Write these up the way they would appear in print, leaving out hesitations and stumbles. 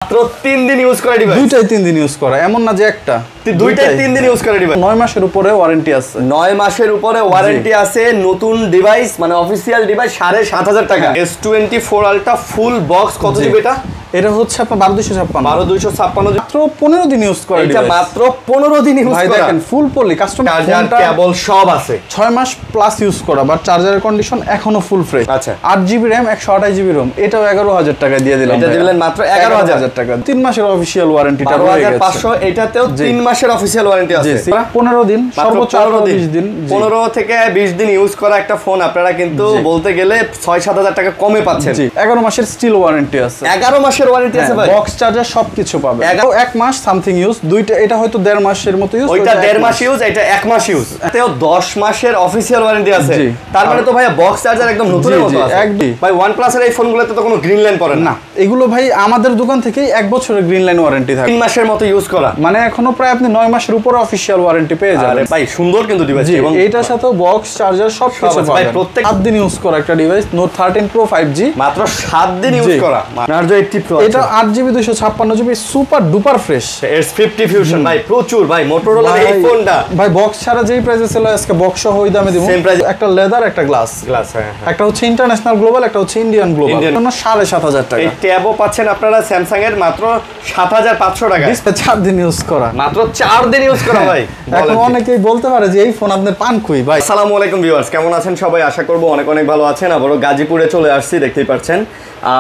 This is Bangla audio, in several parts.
মাত্র 3 দিন ইউজ করা ডিভাইস, দুইটাই 3 দিন ইউজ করা, এমন না যে একটা, দুইটাই 3 দিন ইউজ করা ডিভাইস। 9 মাসের উপরে ওয়ারেন্টি আছে, 9 মাসের উপরে ওয়ারেন্টি আছে, নতুন ডিভাইস মানে অফিসিয়াল ডিভাইস 7500 টাকা। S24 আলট্রা ফুল বক্স কত জিবি এটা? এটা হচ্ছে আপনার 12256 মাত্র 15 দিন ইউজ করা, এটা মাত্র 15 দিন ইউজ করা। দেখেন ফুল পলি কাস্টমার, চার্জার কেবল সব আছে, 6 মাস প্লাস ইউজ করা, বাট চার্জারের কন্ডিশন এখনো ফুল ফ্রেশ। আচ্ছা 8 জিবি র‍্যাম 128 জিবি রম, এটাও 11000 টাকা দিয়ে দিলাম। এটা দিলেন মাত্র 11000 টাকা। 3 মাসের অফিশিয়াল ওয়ারেন্টিটা রয়ে গেছে 12500, এটাতেও 3 মাসের অফিশিয়াল ওয়ারেন্টি আছে। 15 দিন সর্বোচ্চ 20 দিন, 15 থেকে 20 দিন ইউজ করা একটা ফোন আপনারা কিন্তু বলতে গেলে 6-7000 টাকা কমে পাচ্ছেন। 11 মাসের স্টিল ওয়ারেন্টি আছে, 11 মাসের ওয়ারেন্টি আছে ভাই, বক্স চার্জার সবকিছু পাবে। 1 মাস সামথিং ইউজ, দুইটা, এটা হয়তো 1.5 মাসের মতো ইউজ, ওইটা 1.5 মাস ইউজ, এটা 1 মাস ইউজ, এতেও 10 মাসের অফিশিয়াল ওয়ারেন্টি আছে। তার মানে তো ভাই বক্স চার্জার একদম নতুনের মতো আছে ভাই। OnePlus এর এই ফোনগুলোতে তো কোনো গ্রিন লাইন পড়ে না, এগুলো ভাই আমাদের দোকান থেকেই 1 বছরের গ্রিন লাইন ওয়ারেন্টি থাকে, 3 মাসের মতো ইউজ করা, মানে এখনো প্রায় আপনি 9 মাসের উপরে অফিশিয়াল ওয়ারেন্টি পেয়ে যাবেন ভাই। সুন্দর কিন্তু ডিভাইস, এবং এটার সাথে বক্স চার্জার সবকিছু ভাই পাবেন। প্রত্যেক 7 দিন ইউজ করা একটা ডিভাইস, Note 13 Pro 5G মাত্র 7 দিন ইউজ করা। Narzo 80 Pro এটা 8GB 256GB super duper fresh. S50 Fusion ভাই প্রচুর ভাই, Motorola এই ফোনটা ভাই বক্স ছাড়া যেই প্রাইসে ছিল আজকে বক্স সহ ওই দামে দিব। সেম প্রাইস, একটা লেদার, একটা গ্লাস, হ্যাঁ, একটা হচ্ছে ইন্টারন্যাশনাল গ্লোবাল, একটা হচ্ছে ইন্ডিয়ান গ্লোবাল, 7500 টাকা। এই ট্যাবও পাচ্ছেন আপনারা স্যামসাং এর মাত্র 7500 টাকা। ডিসপ্লে 4 দিন ইউজ করা, মাত্র 4 দিন ইউজ করা ভাই। এখন অনেকেই বলতে পারে যে এই ফোন আপনি পান কই ভাই। আসসালামু আলাইকুম ভিউয়ার্স, কেমন আছেন সবাই? আশা করব অনেক অনেক ভালো আছেন। আবারো গাজীপুরে চলে আসছি, দেখতেই পাচ্ছেন।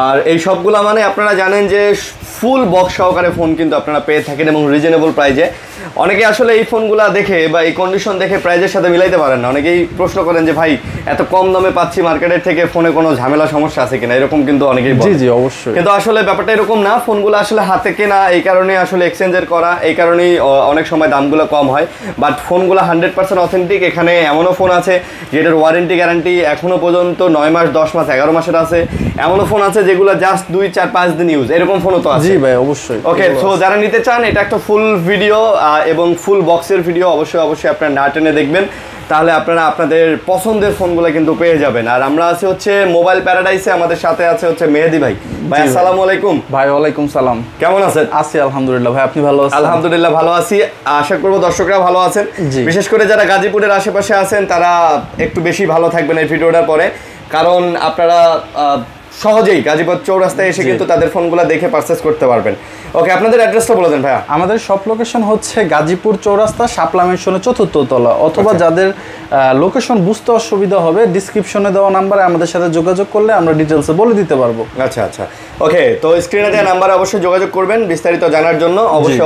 আর এই সবগুলা মানে আপনারা জানেন যে ফুল বক্স সহকারে ফোন কিন্তু আপনারা পেয়ে থাকেন এবং রিজনেবল প্রাইজে। অনেকে আসলে এই ফোনগুলা দেখে বা এই কন্ডিশন দেখে প্রাইজের সাথে মিলাইতে পারেন না। অনেকেই প্রশ্ন করেন যে ভাই এত কম দামে পাচ্ছি মার্কেটের থেকে, ফোনে কোনো ঝামেলা সমস্যা আছে কিনা, এরকম কিন্তু অনেকেই বলে। জি জি অবশ্যই, কিন্তু আসলে ব্যাপারটা এরকম না। ফোনগুলো আসলে হাতে কেনা, এই কারণে আসলে এক্সচেঞ্জের করা, এই কারণেই অনেক সময় দামগুলো কম হয়। বাট ফোনগুলো 100% অথেন্টিক। এখানে এমনও ফোন আছে যেটার ওয়ারেন্টি গ্যারান্টি এখনো পর্যন্ত 9 মাস, 10 মাস, 11 মাসের আছে। এমনও ফোন আছে যেগুলো জাস্ট 2, 4, 5 দিন ইউজ, এরকম ফোনও তো আছে। জি ভাই অবশ্যই। ওকে, সো যারা নিতে চান, এটা একটা ফুল ভিডিও এবং ফুল বক্সের ভিডিও, অবশ্যই আপনারা না টেনে দেখবেন, তাহলে আপনারা আপনাদের পছন্দের ফোনগুলো কিন্তু পেয়ে যাবেন। আর আমরা আছি হচ্ছে মোবাইল প্যারাডাইসে, আমাদের সাথে আছে হচ্ছে মেহেদি ভাই। ভাই আসসালামু আলাইকুম। ভাই ওয়ালাইকুম সালাম, কেমন আছেন? আছি আলহামদুলিল্লাহ। ভাই আপনি ভালো আছেন? আলহামদুলিল্লাহ ভালো আছি, আশা করব দর্শকরা ভালো আছেন। বিশেষ করে যারা গাজীপুরের আশেপাশে আছেন তারা একটু বেশি ভালো থাকবেন এই ভিডিওটার পরে, কারণ আপনারা সহজেই গাজীপুর চৌরাস্তায় এসে কিন্তু তাদের ফোনগুলো দেখে পারচেজ করতে পারবেন। ওকে, আপনাদের অ্যাড্রেসটা বলে দেন ভাইয়া। আমাদের শপ লোকেশন হচ্ছে গাজীপুর চৌরাস্তা, শাপলা মেনশনের 4র্থ তলা, অথবা যাদের লোকেশন বুঝতে অসুবিধা হবে ডিসক্রিপশনে দেওয়া নাম্বারে আমাদের সাথে যোগাযোগ করলে আমরা ডিটেইলসে বলে দিতে পারবো। আচ্ছা, ওকে। তো স্ক্রিনে দেওয়া নাম্বারে অবশ্যই যোগাযোগ করবেন বিস্তারিত জানার জন্য।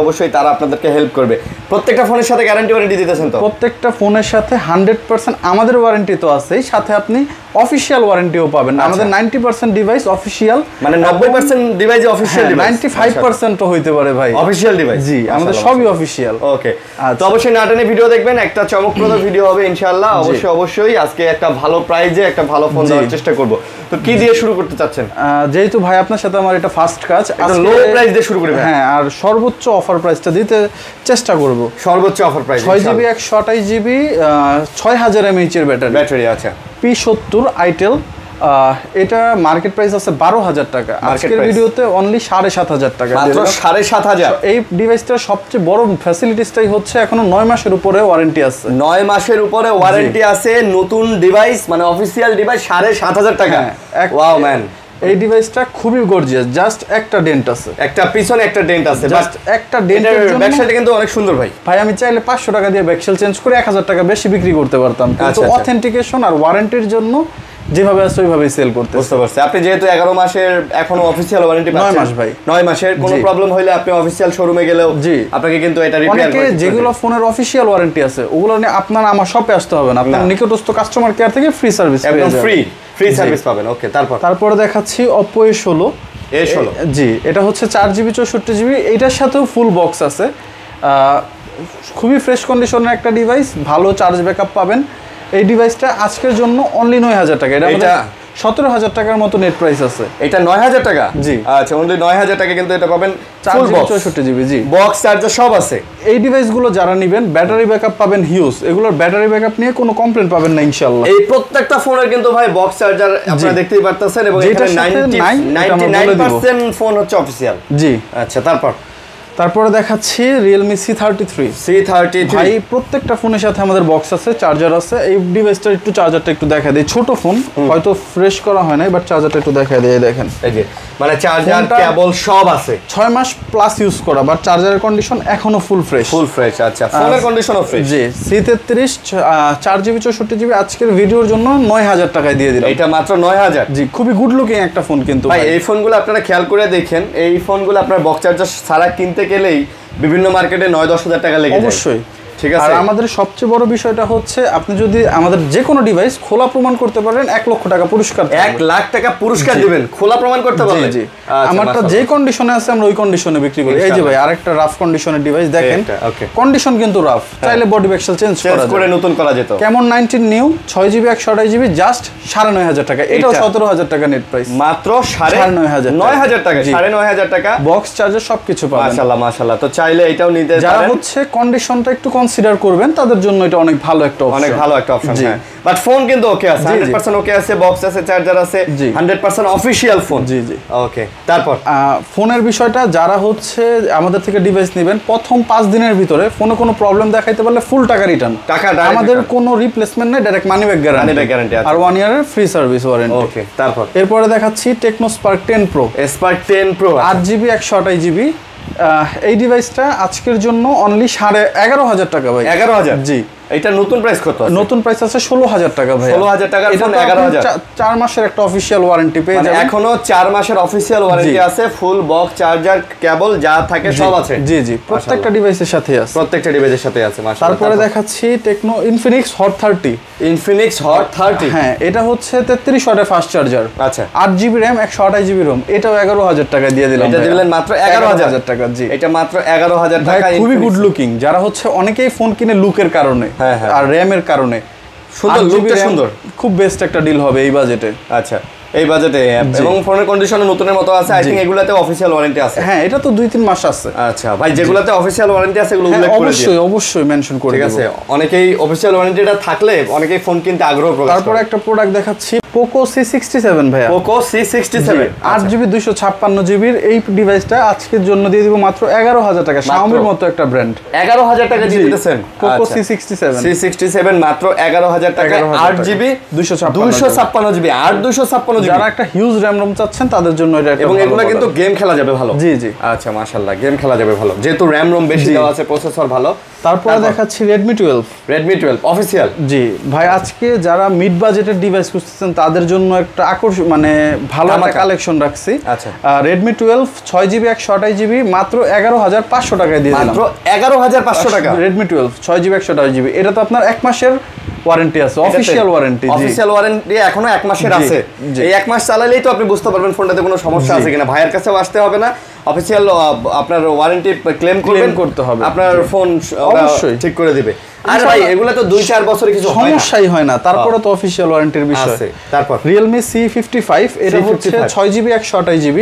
অবশ্যই তারা আপনাদেরকে হেল্প করবে। প্রত্যেকটা ফোনের সাথে গ্যারান্টি ওয়ারেন্টি দিতেছেন তো? প্রত্যেকটা ফোনের সাথে 100% আমাদের ওয়ারেন্টি তো আছেই, সাথে আপনি অফিশিয়াল ওয়ারেন্টিও পাবেন। আমাদের 90% ডিভাইস অফিশিয়াল, মানে 90% ডিভাইস অফিশিয়াল ডিভাইস, 95% তো হইতে পারে ভাই অফিশিয়াল ডিভাইস। জি, আমাদের সবই অফিশিয়াল। ওকে, তো অবশ্যই নাটনে ভিডিও দেখবেন, একটা চমকপ্রদ ভিডিও হবে ইনশাআল্লাহ। অবশ্যই আজকে একটা ভালো প্রাইজে একটা ভালো ফোন দেওয়ার চেষ্টা করব। তো কি দিয়ে শুরু করতে চাচ্ছেন? যেহেতু ভাই আপনার সাথে আমার এটা ফার্স্ট কাজ, লো প্রাইস দিয়ে শুরু করি। হ্যাঁ, আর সর্বোচ্চ অফার প্রাইসটা দিতে চেষ্টা করব। সর্বোচ্চ offer price 6GB 128GB 6000 mAh এর ব্যাটারি আছে, P70 আইটেল। এটা মার্কেট প্রাইস আছে 12000 টাকা, আজকের ভিডিওতে অনলি 7500 টাকা, মাত্র 7500। এই ডিভাইসটার সবচেয়ে বড় ফ্যাসিলিটিসটাই হচ্ছে এখনো 9 মাসের উপরে ওয়ারেন্টি আছে। 9 মাসের উপরে ওয়ারেন্টি আছে, নতুন ডিভাইস মানে অফিশিয়াল ডিভাইস 7500 টাকা। ওয়াও ম্যান, এই ডিভাইসটা খুবই গর্জিয়াস। জাস্ট একটা ডেন্ট আছে, একটা পিছনে একটা ডেন্ট আছে, জাস্ট একটা ডেন্টের জন্য ব্যাকসাইডটা কিন্তু অনেক সুন্দর ভাই। ভাই আমি চাইলে 500 টাকা দিয়ে ব্যাকশেল চেঞ্জ করে 1000 টাকা বেশি বিক্রি করতে পারতাম, কিন্তু অথেন্টিকেশন আর ওয়ারেন্টির জন্য যেভাবে আছে ওইভাবেই সেল করতে। বুঝতে পারছি। আপনি যেহেতু 11 মাসের এখনো অফিশিয়াল ওয়ারেন্টি পাচ্ছেন, 9 মাস ভাই, 9 মাসের কোনো প্রবলেম হইলে আপনি অফিশিয়াল শোরুমে গেলেও আপনাকে কিন্তু এটা রিপেয়ার করতে হবে। যেগুলো ফোনের অফিশিয়াল ওয়ারেন্টি আছে ওগুলো নিয়ে আপনার আমার শপে আসতে হবে না, আপনার নিকটস্থ কাস্টমার কেয়ার থেকে ফ্রি সার্ভিস একদম ফ্রি সার্ভিস পাবেন। ওকে, তারপরে দেখাচ্ছি Oppo A16। জি, এটা হচ্ছে 4GB 64GB, এটার সাথেও ফুল বক্স আছে। খুবই ফ্রেশ কন্ডিশনের একটা ডিভাইস, ভালো চার্জ ব্যাকআপ পাবেন। এই ডিভাইসটা আজকের জন্য অনলি 9000 টাকা। এটা 17,000 টাকার মতো নেট প্রাইস আছে। এটা 9,000 টাকা? জি। আচ্ছা, অনলি 9,000 টাকা কিন্তু এটা পাবেন, ফুল 4GB বক্স 64GB। জি, বক্স চার্জার সব আছে। এই ডিভাইসগুলো যারা নেবেন ব্যাটারি ব্যাকআপ পাবেন হিউজ, এগুলোর ব্যাটারি ব্যাকআপ নিয়ে কোনো কমপ্লেইন পাবেন না ইনশাআল্লাহ। এই প্রত্যেকটা ফোনের কিন্তু ভাই বক্স চার্জার আপনারা দেখতেই পারতেছেন, এবং এখানে 99% ফোন হচ্ছে অফিশিয়াল। জি। আচ্ছা, তারপরে দেখাচ্ছি Realme C33। ভাই প্রত্যেকটা ফোনের সাথে আমাদের বক্স আছে, চার্জার আছে। এই ডিভাইসটা একটু চার্জারটা একটু দেখা দেই, ছোট ফোন হয়তো ফ্রেশ করা হয় না, বাট চার্জারটা একটু দেখা দেই। দেখেন এই যে মানে চার্জার কেবল সব আছে, 6 মাস প্লাস ইউজ করা, বাট চার্জারের কন্ডিশন এখনো ফুল ফ্রেশ। আচ্ছা, ফোনের কন্ডিশনও ফ্রেশ। জি, C33 4GB 64GB আজকের ভিডিওর জন্য 9,000 টাকায় দিয়ে দিলাম। এটা মাত্র 9,000। জি, খুবই গুড লুকিং একটা ফোন কিন্তু ভাই। এই ফোনগুলো আপনারা খেয়াল করে দেখেন, এই ফোনগুলো আপনার বক্স চার্জার ছাড়া কিনতে গেলেই বিভিন্ন মার্কেটে 9-10 হাজার টাকা লেগে যায়। অবশ্যই, ঠিক আছে। আর আমাদের সবচেয়ে বড় বিষয়টা হচ্ছে আপনি যদি আমাদের যে কোনো ডিভাইস খোলা প্রমাণ করতে পারেন 1 লক্ষ টাকা পুরস্কার, 1 লাখ টাকা পুরস্কার দিবেন খোলা প্রমাণ করতে পারলে। জি, আমারটা যে কন্ডিশনে আছে আমরা ওই কন্ডিশনে বিক্রি করি। এই যে ভাই আরেকটা রাফ কন্ডিশনের ডিভাইস দেখেন, কন্ডিশন কিন্তু রাফ, চাইলে বডি পিক্সেল চেঞ্জ করে নতুন করা যেত। কেমন 19 নিউ 6GB 128GB জাস্ট 9,500 টাকা। এটাও 17,000 টাকা নেট প্রাইস, মাত্র 9,500 টাকা, 9,500 টাকা বক্স চার্জার সবকিছু পাবেন। মাশাআল্লাহ। তো চাইলে এটাও নিতে পারেন। যারা হচ্ছে কন্ডিশনটা একটু কনসিডার করবেন তাদের জন্য এটা অনেক ভালো একটা অপশন, হ্যাঁ। বাট ফোন কিন্তু ওকে আছে, 100% ওকে আছে, বক্স আছে, চার্জার আছে, 100% অফিশিয়াল ফোন। জি। ওকে, তারপর ফোনের বিষয়টা, যারা হচ্ছে আমাদের থেকে ডিভাইস নেবেন প্রথম 5 দিনের ভিতরে ফোনে কোনো প্রবলেম দেখাইতে পারলে ফুল টাকা রিটার্ন। আমাদের কোনো রিপ্লেসমেন্ট নেই, ডাইরেক্ট মানি ব্যাক গ্যারান্টি আর 1 ইয়ারের ফ্রি সার্ভিস ওয়ারেন্টি। ওকে, তারপর এরপরে দেখাচ্ছি Tecno Spark 10 pro. 8GB 128GB। এই ডিভাইসটা আজকের জন্য অনলি 11,500 টাকা ভাই। 11,000? জি। এটা নতুন প্রাইস কত আছে? নতুন প্রাইস আছে 16,000 টাকা ভাই। 16,000 টাকার ফোন 11,000। 4 মাসের একটা অফিশিয়াল ওয়ারেন্টি পেয়ে যাবেন। এখনো 4 মাসের অফিশিয়াল ওয়ারেন্টি আছে, ফুল বক্স চার্জার কেবল যা থাকে সব আছে। জি, প্রত্যেকটা ডিভাইসের সাথে আছে, মাশাআল্লাহ। তারপরে দেখাচ্ছি টেকনো ইনফিনিক্স হট 30। হ্যাঁ, এটা হচ্ছে 33 ওয়াটের ফাস্ট চার্জার। আচ্ছা, 8GB RAM 128GB ROM। এটাও 11,000 টাকা দিয়ে দিলাম। এটা দিলেন মাত্র 11,000 টাকা। জি, এটা মাত্র 11,000 টাকা। খুবই গুড লুকিং। যারা হচ্ছে অনেকেই ফোন কিনে লুকের কারণে আর র্যামের কারণে, সুন্দর, খুব বেস্ট একটা ডিল হবে এই বাজেটে। আচ্ছা, এই বাজেটে, এবং ফোনের কন্ডিশনে নতুনের মতো আছে। আই থিং এগুলাতে অফিশিয়াল ওয়ারেন্টি আছে। হ্যাঁ, এটা তো 2-3 মাস আছে। আচ্ছা ভাই, যেগুলাতে অফিশিয়াল ওয়ারেন্টি আছে এগুলো উল্লেখ করে দিন। অবশ্যই মেনশন করে দেব। ঠিক আছে, অনেকেই অফিশিয়াল ওয়ারেন্টিটা থাকলে অনেকেই ফোন কিনতে আগ্রহ প্রকাশ করে। তারপর একটা প্রোডাক্ট দেখাচ্ছি পোকো C67 ভাইয়া। পোকো C67 8GB 256GB এই ডিভাইসটা আজকের জন্য দিয়ে দিব মাত্র 11,000 টাকা। Xiaomiর মতো একটা ব্র্যান্ড 11,000 টাকা দিয়ে দিতেছেন। পোকো C67 মাত্র 11,000 টাকা, 8GB 256GB 256GB। যারা একটা হিউজ RAM ROM চাচ্ছেন তাদের জন্য এটা, এবং এগুলো কিন্তু গেম খেলা যাবে ভালো। জি। আচ্ছা, মাশাআল্লাহ, গেম খেলা যাবে ভালো, যেহেতু RAM ROM বেশি দেওয়া আছে, প্রসেসর ভালো। তারপরে দেখাচ্ছি Redmi 12 অফিশিয়াল। জি ভাই, আজকে যারা মিড বাজেটের ডিভাইস খুঁজতেছেন তাদের জন্য একটা আকর্ষণ, মানে ভালো একটা কালেকশন রাখছি। আচ্ছা, Redmi 12 6GB 128GB মাত্র 11,500 টাকায় দিয়ে দিলাম। মাত্র 11,500 টাকা। Redmi 12 6GB 128GB, এটা তো আপনার 1 মাসের ওয়ারেন্টি আছে, অফিশিয়াল ওয়ারেন্টি। অফিশিয়াল ওয়ারেন্টি এখনো 1 মাসের আছে। এই 1 মাস চালালেই তো আপনি বুঝতে পারবেন ফোনটাতে কোনো সমস্যা আছে কিনা। ভাইয়ের কাছেও আসতে হবে না, অফিশিয়াল আপনার ওয়ারেন্টি ক্লেম করতে হবে, আপনার ফোন অবশ্যই ঠিক করে দিবে। আর ভাই এগুলা তো 2-4 বছরে কিছু সমস্যাই হয় না, তারপরে তো অফিশিয়াল ওয়ারেন্টির বিষয় আছে। তারপর Realme C55, এটা হচ্ছে 6GB 128GB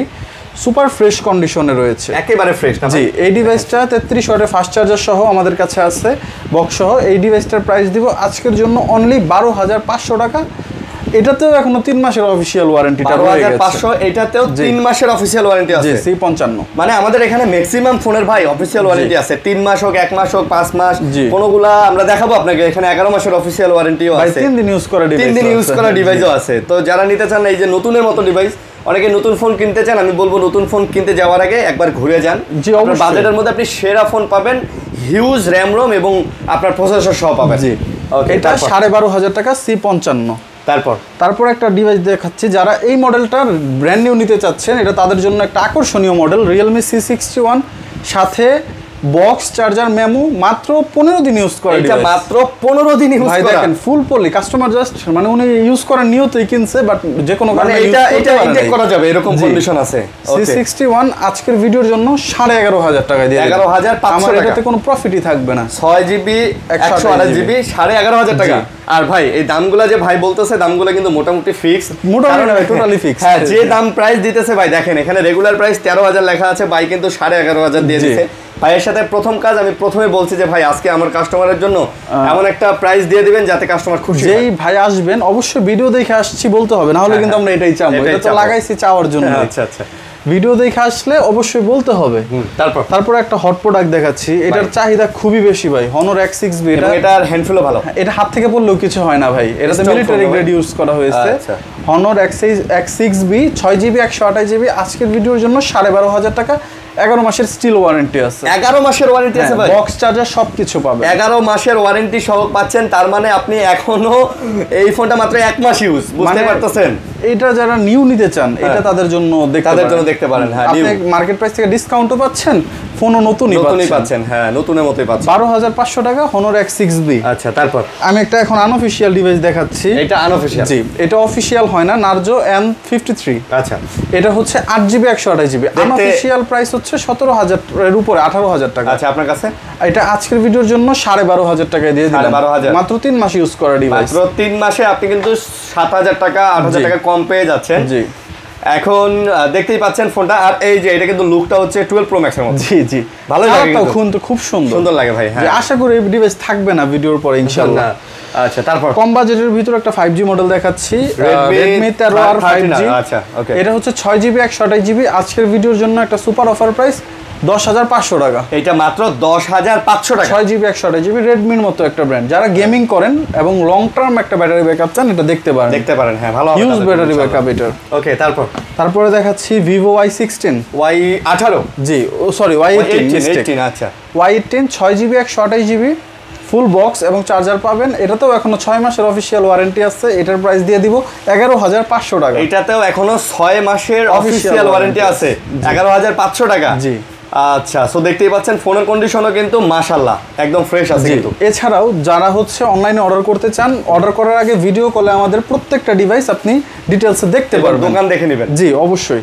সুপার ফ্রেশ কন্ডিশনে রয়েছে, একেবারে ফ্রেশ না? জি, এই ডিভাইসটা 33 ওয়াটের ফাস্ট চার্জার সহ আমাদের কাছে আছে, বক্স সহ। এই ডিভাইসটার প্রাইস দিব আজকের জন্য অনলি 12,500 টাকা। এটাতেও এখনো 3 মাসের অফিশিয়াল ওয়ারেন্টিটা রয়ে গেছে। 12,500, এটাতেও 3 মাসের অফিশিয়াল ওয়ারেন্টি আছে। জি, C55। মানে আমাদের এখানে ম্যাক্সিমাম ফোনের ভাই অফিশিয়াল ওয়ারেন্টি আছে, 3 মাস হোক, 1 মাস হোক, 5 মাস। কোনগুলা আমরা দেখাবো আপনাকে, এখানে 11 মাসের অফিশিয়াল ওয়ারেন্টিও আছে, 3 দিন ইউজ করা ডিভাইসও আছে। তো যারা নিতে চান এই যে নতুনের মতো ডিভাইস, অনেকে নতুন ফোন কিনতে চান, আমি বলবো নতুন ফোন কিনতে যাওয়ার আগে একবার ঘুরে যান। আপনার বাজেটের মধ্যে আপনি সেরা ফোন পাবেন, হিউজ RAM ROM এবং আপনার প্রসেসর সহ পাবেন। জি, এটা 12,500 টাকা C55। তারপর একটা ডিভাইস দেখাচ্ছি, যারা এই মডেলটার ব্র্যান্ড নিউ নিতে চাচ্ছেন, এটা তাদের জন্য একটা আকর্ষণীয় মডেল, Realme C61, সাথে বক্স চার্জার মেমো, মাত্র 15 দিন ইউজ করে। এটা মাত্র 15 দিন ইউজ করা, দেখেন ফুল পলি। কাস্টমার জাস্ট মানে উনি ইউজ করার নিয়তেই কিনছে, বাট যে কোনো কারণে এটা ইনটেক করা যাবে এরকম কন্ডিশন আছে। C61 আজকের ভিডিওর জন্য 11,500 টাকা দিয়ে 11,500 আমার এটাতে কোনো প্রফিটই থাকবে না। 6GB 128GB 11,500 টাকা। আর ভাই এই দামগুলা যে ভাই বলতেছে দামগুলা কিন্তু মোটামুটি ফিক্স, মোটামুটি টোটালি ফিক্স। হ্যাঁ, যে দাম প্রাইস দিতেছে ভাই দেখেন এখানে রেগুলার প্রাইস 13,000 লেখা আছে, ভাই কিন্তু 11,500 দিয়ে দিচ্ছে। ভাইয়ের সাথে প্রথম কাজ আমি প্রথমে বলছি যে ভাই আজকে আমার কাস্টমারের জন্য এমন একটা প্রাইস দিয়ে দিবেন যাতে কাস্টমার খুশি হয়। যেই ভাই আসবেন অবশ্যই ভিডিও দেখে আসছি বলতে হবে, না হলে কিন্তু আমরা এটাই চাবো, এটা তো লাগাইছি চাওয়ার জন্য। আচ্ছা আচ্ছা, ভিডিও দেখে আসলে অবশ্যই বলতে হবে। তারপর একটা হট প্রোডাক্ট দেখাচ্ছি, এটার চাহিদা খুবই বেশি ভাই, Honor X6B। এটার হ্যান্ডফুলও ভালো, এটা হাত থেকে পড়লেও কিছু হয় না ভাই, এটাতে মিলিটারি গ্রেড ইউজ করা হয়েছে। Honor X6B 6GB 128GB। আজকের ভিডিওর জন্য 12,500 টাকা, 11 মাসের স্টিল ওয়ারেন্টি আছে। 11 মাসের ওয়ারেন্টি আছে ভাই, বক্স চার্জার সবকিছু পাবেন। 11 মাসের ওয়ারেন্টি সহ পাচ্ছেন, তার মানে আপনি এখনো এই ফোনটা মাত্র 1 মাস ইউজ, বুঝতে পারতেছেন? এটা যারা নিউ নিতে চান এটা তাদের জন্য দেখতে পারেন। হ্যাঁ, আপনি মার্কেট প্রাইস থেকে ডিসকাউন্টও পাচ্ছেন, ফোনও নতুনই পাচ্ছেন। হ্যাঁ, নতুনের মতোই পাচ্ছেন। 12,500 টাকা Honor X6B। আচ্ছা, তারপর আমি একটা এখন আনঅফিশিয়াল ডিভাইস দেখাচ্ছি। এটা আনঅফিশিয়াল? জি, এটা অফিশিয়াল হয় না, Narzo M53। আচ্ছা, এটা হচ্ছে 8GB 128GB। আনঅফিশিয়াল প্রাইস হচ্ছে 17,000 এর উপরে 18,000 টাকা। আচ্ছা, আপনার কাছে এটা আজকের ভিডিওর জন্য 12,500 টাকায় দিয়ে দিলাম। 12,500 মাত্র 3 মাস ইউজ করা ডিভাইস। মাত্র 3 মাসে আপনি কিন্তু 7,000 টাকা 8,000 টাকা কম পেয়ে যাচ্ছেন। জি, এখন দেখতেই পাচ্ছেন ফোনটা। আর এই যে এটা কিন্তু লুকটা হচ্ছে 12 Pro Max এর মতো। জি জি, ভালো লাগে কিন্তু খুব সুন্দর লাগে ভাই। হ্যাঁ, আশা করি এই ডিভাইস থাকবে না ভিডিওর পরে ইনশাআল্লাহ। আচ্ছা, তারপর কম বাজেটের ভিতরে একটা 5G মডেল দেখাচ্ছি, Redmi 13R 5G। আচ্ছা, ওকে। এটা হচ্ছে 6GB 128GB। আজকের ভিডিওর জন্য একটা সুপার অফার প্রাইস 10,500 টাকা। এটা মাত্র 10,500 টাকা। 6GB 128GB, রেডমির মতো একটা ব্র্যান্ড। যারা গেমিং করেন এবং লং টার্ম একটা ব্যাটারি ব্যাকআপ চান, এটা দেখতে পারেন। হ্যাঁ, ভালো ইউজ ব্যাটারি ব্যাকআপ এটা। ওকে, তারপরে দেখাচ্ছি Vivo Y16 Y18। জি, সরি Y18। আচ্ছা, Y18 6GB 128GB full box এবং চার্জার পাবেন। এটাতেও এখনো 6 মাসের অফিশিয়াল ওয়ারেন্টি আছে। এটার প্রাইস দিয়ে দিব 11,500 টাকা। এটাতেও এখনো 6 মাসের অফিশিয়াল ওয়ারেন্টি আছে, 11,500 টাকা। জি, আচ্ছা, সো দেখতেই পাচ্ছেন ফোনের কন্ডিশনও কিন্তু মাশাআল্লাহ একদম ফ্রেশ আছে কিন্তু। এছাড়াও যারা হচ্ছে অনলাইনে অর্ডার করতে চান, অর্ডার করার আগে ভিডিও কলে আমাদের প্রত্যেকটা ডিভাইস আপনি ডিটেইলসে দেখতে পারবেন, দোকান দেখে নেবেন। জি, অবশ্যই।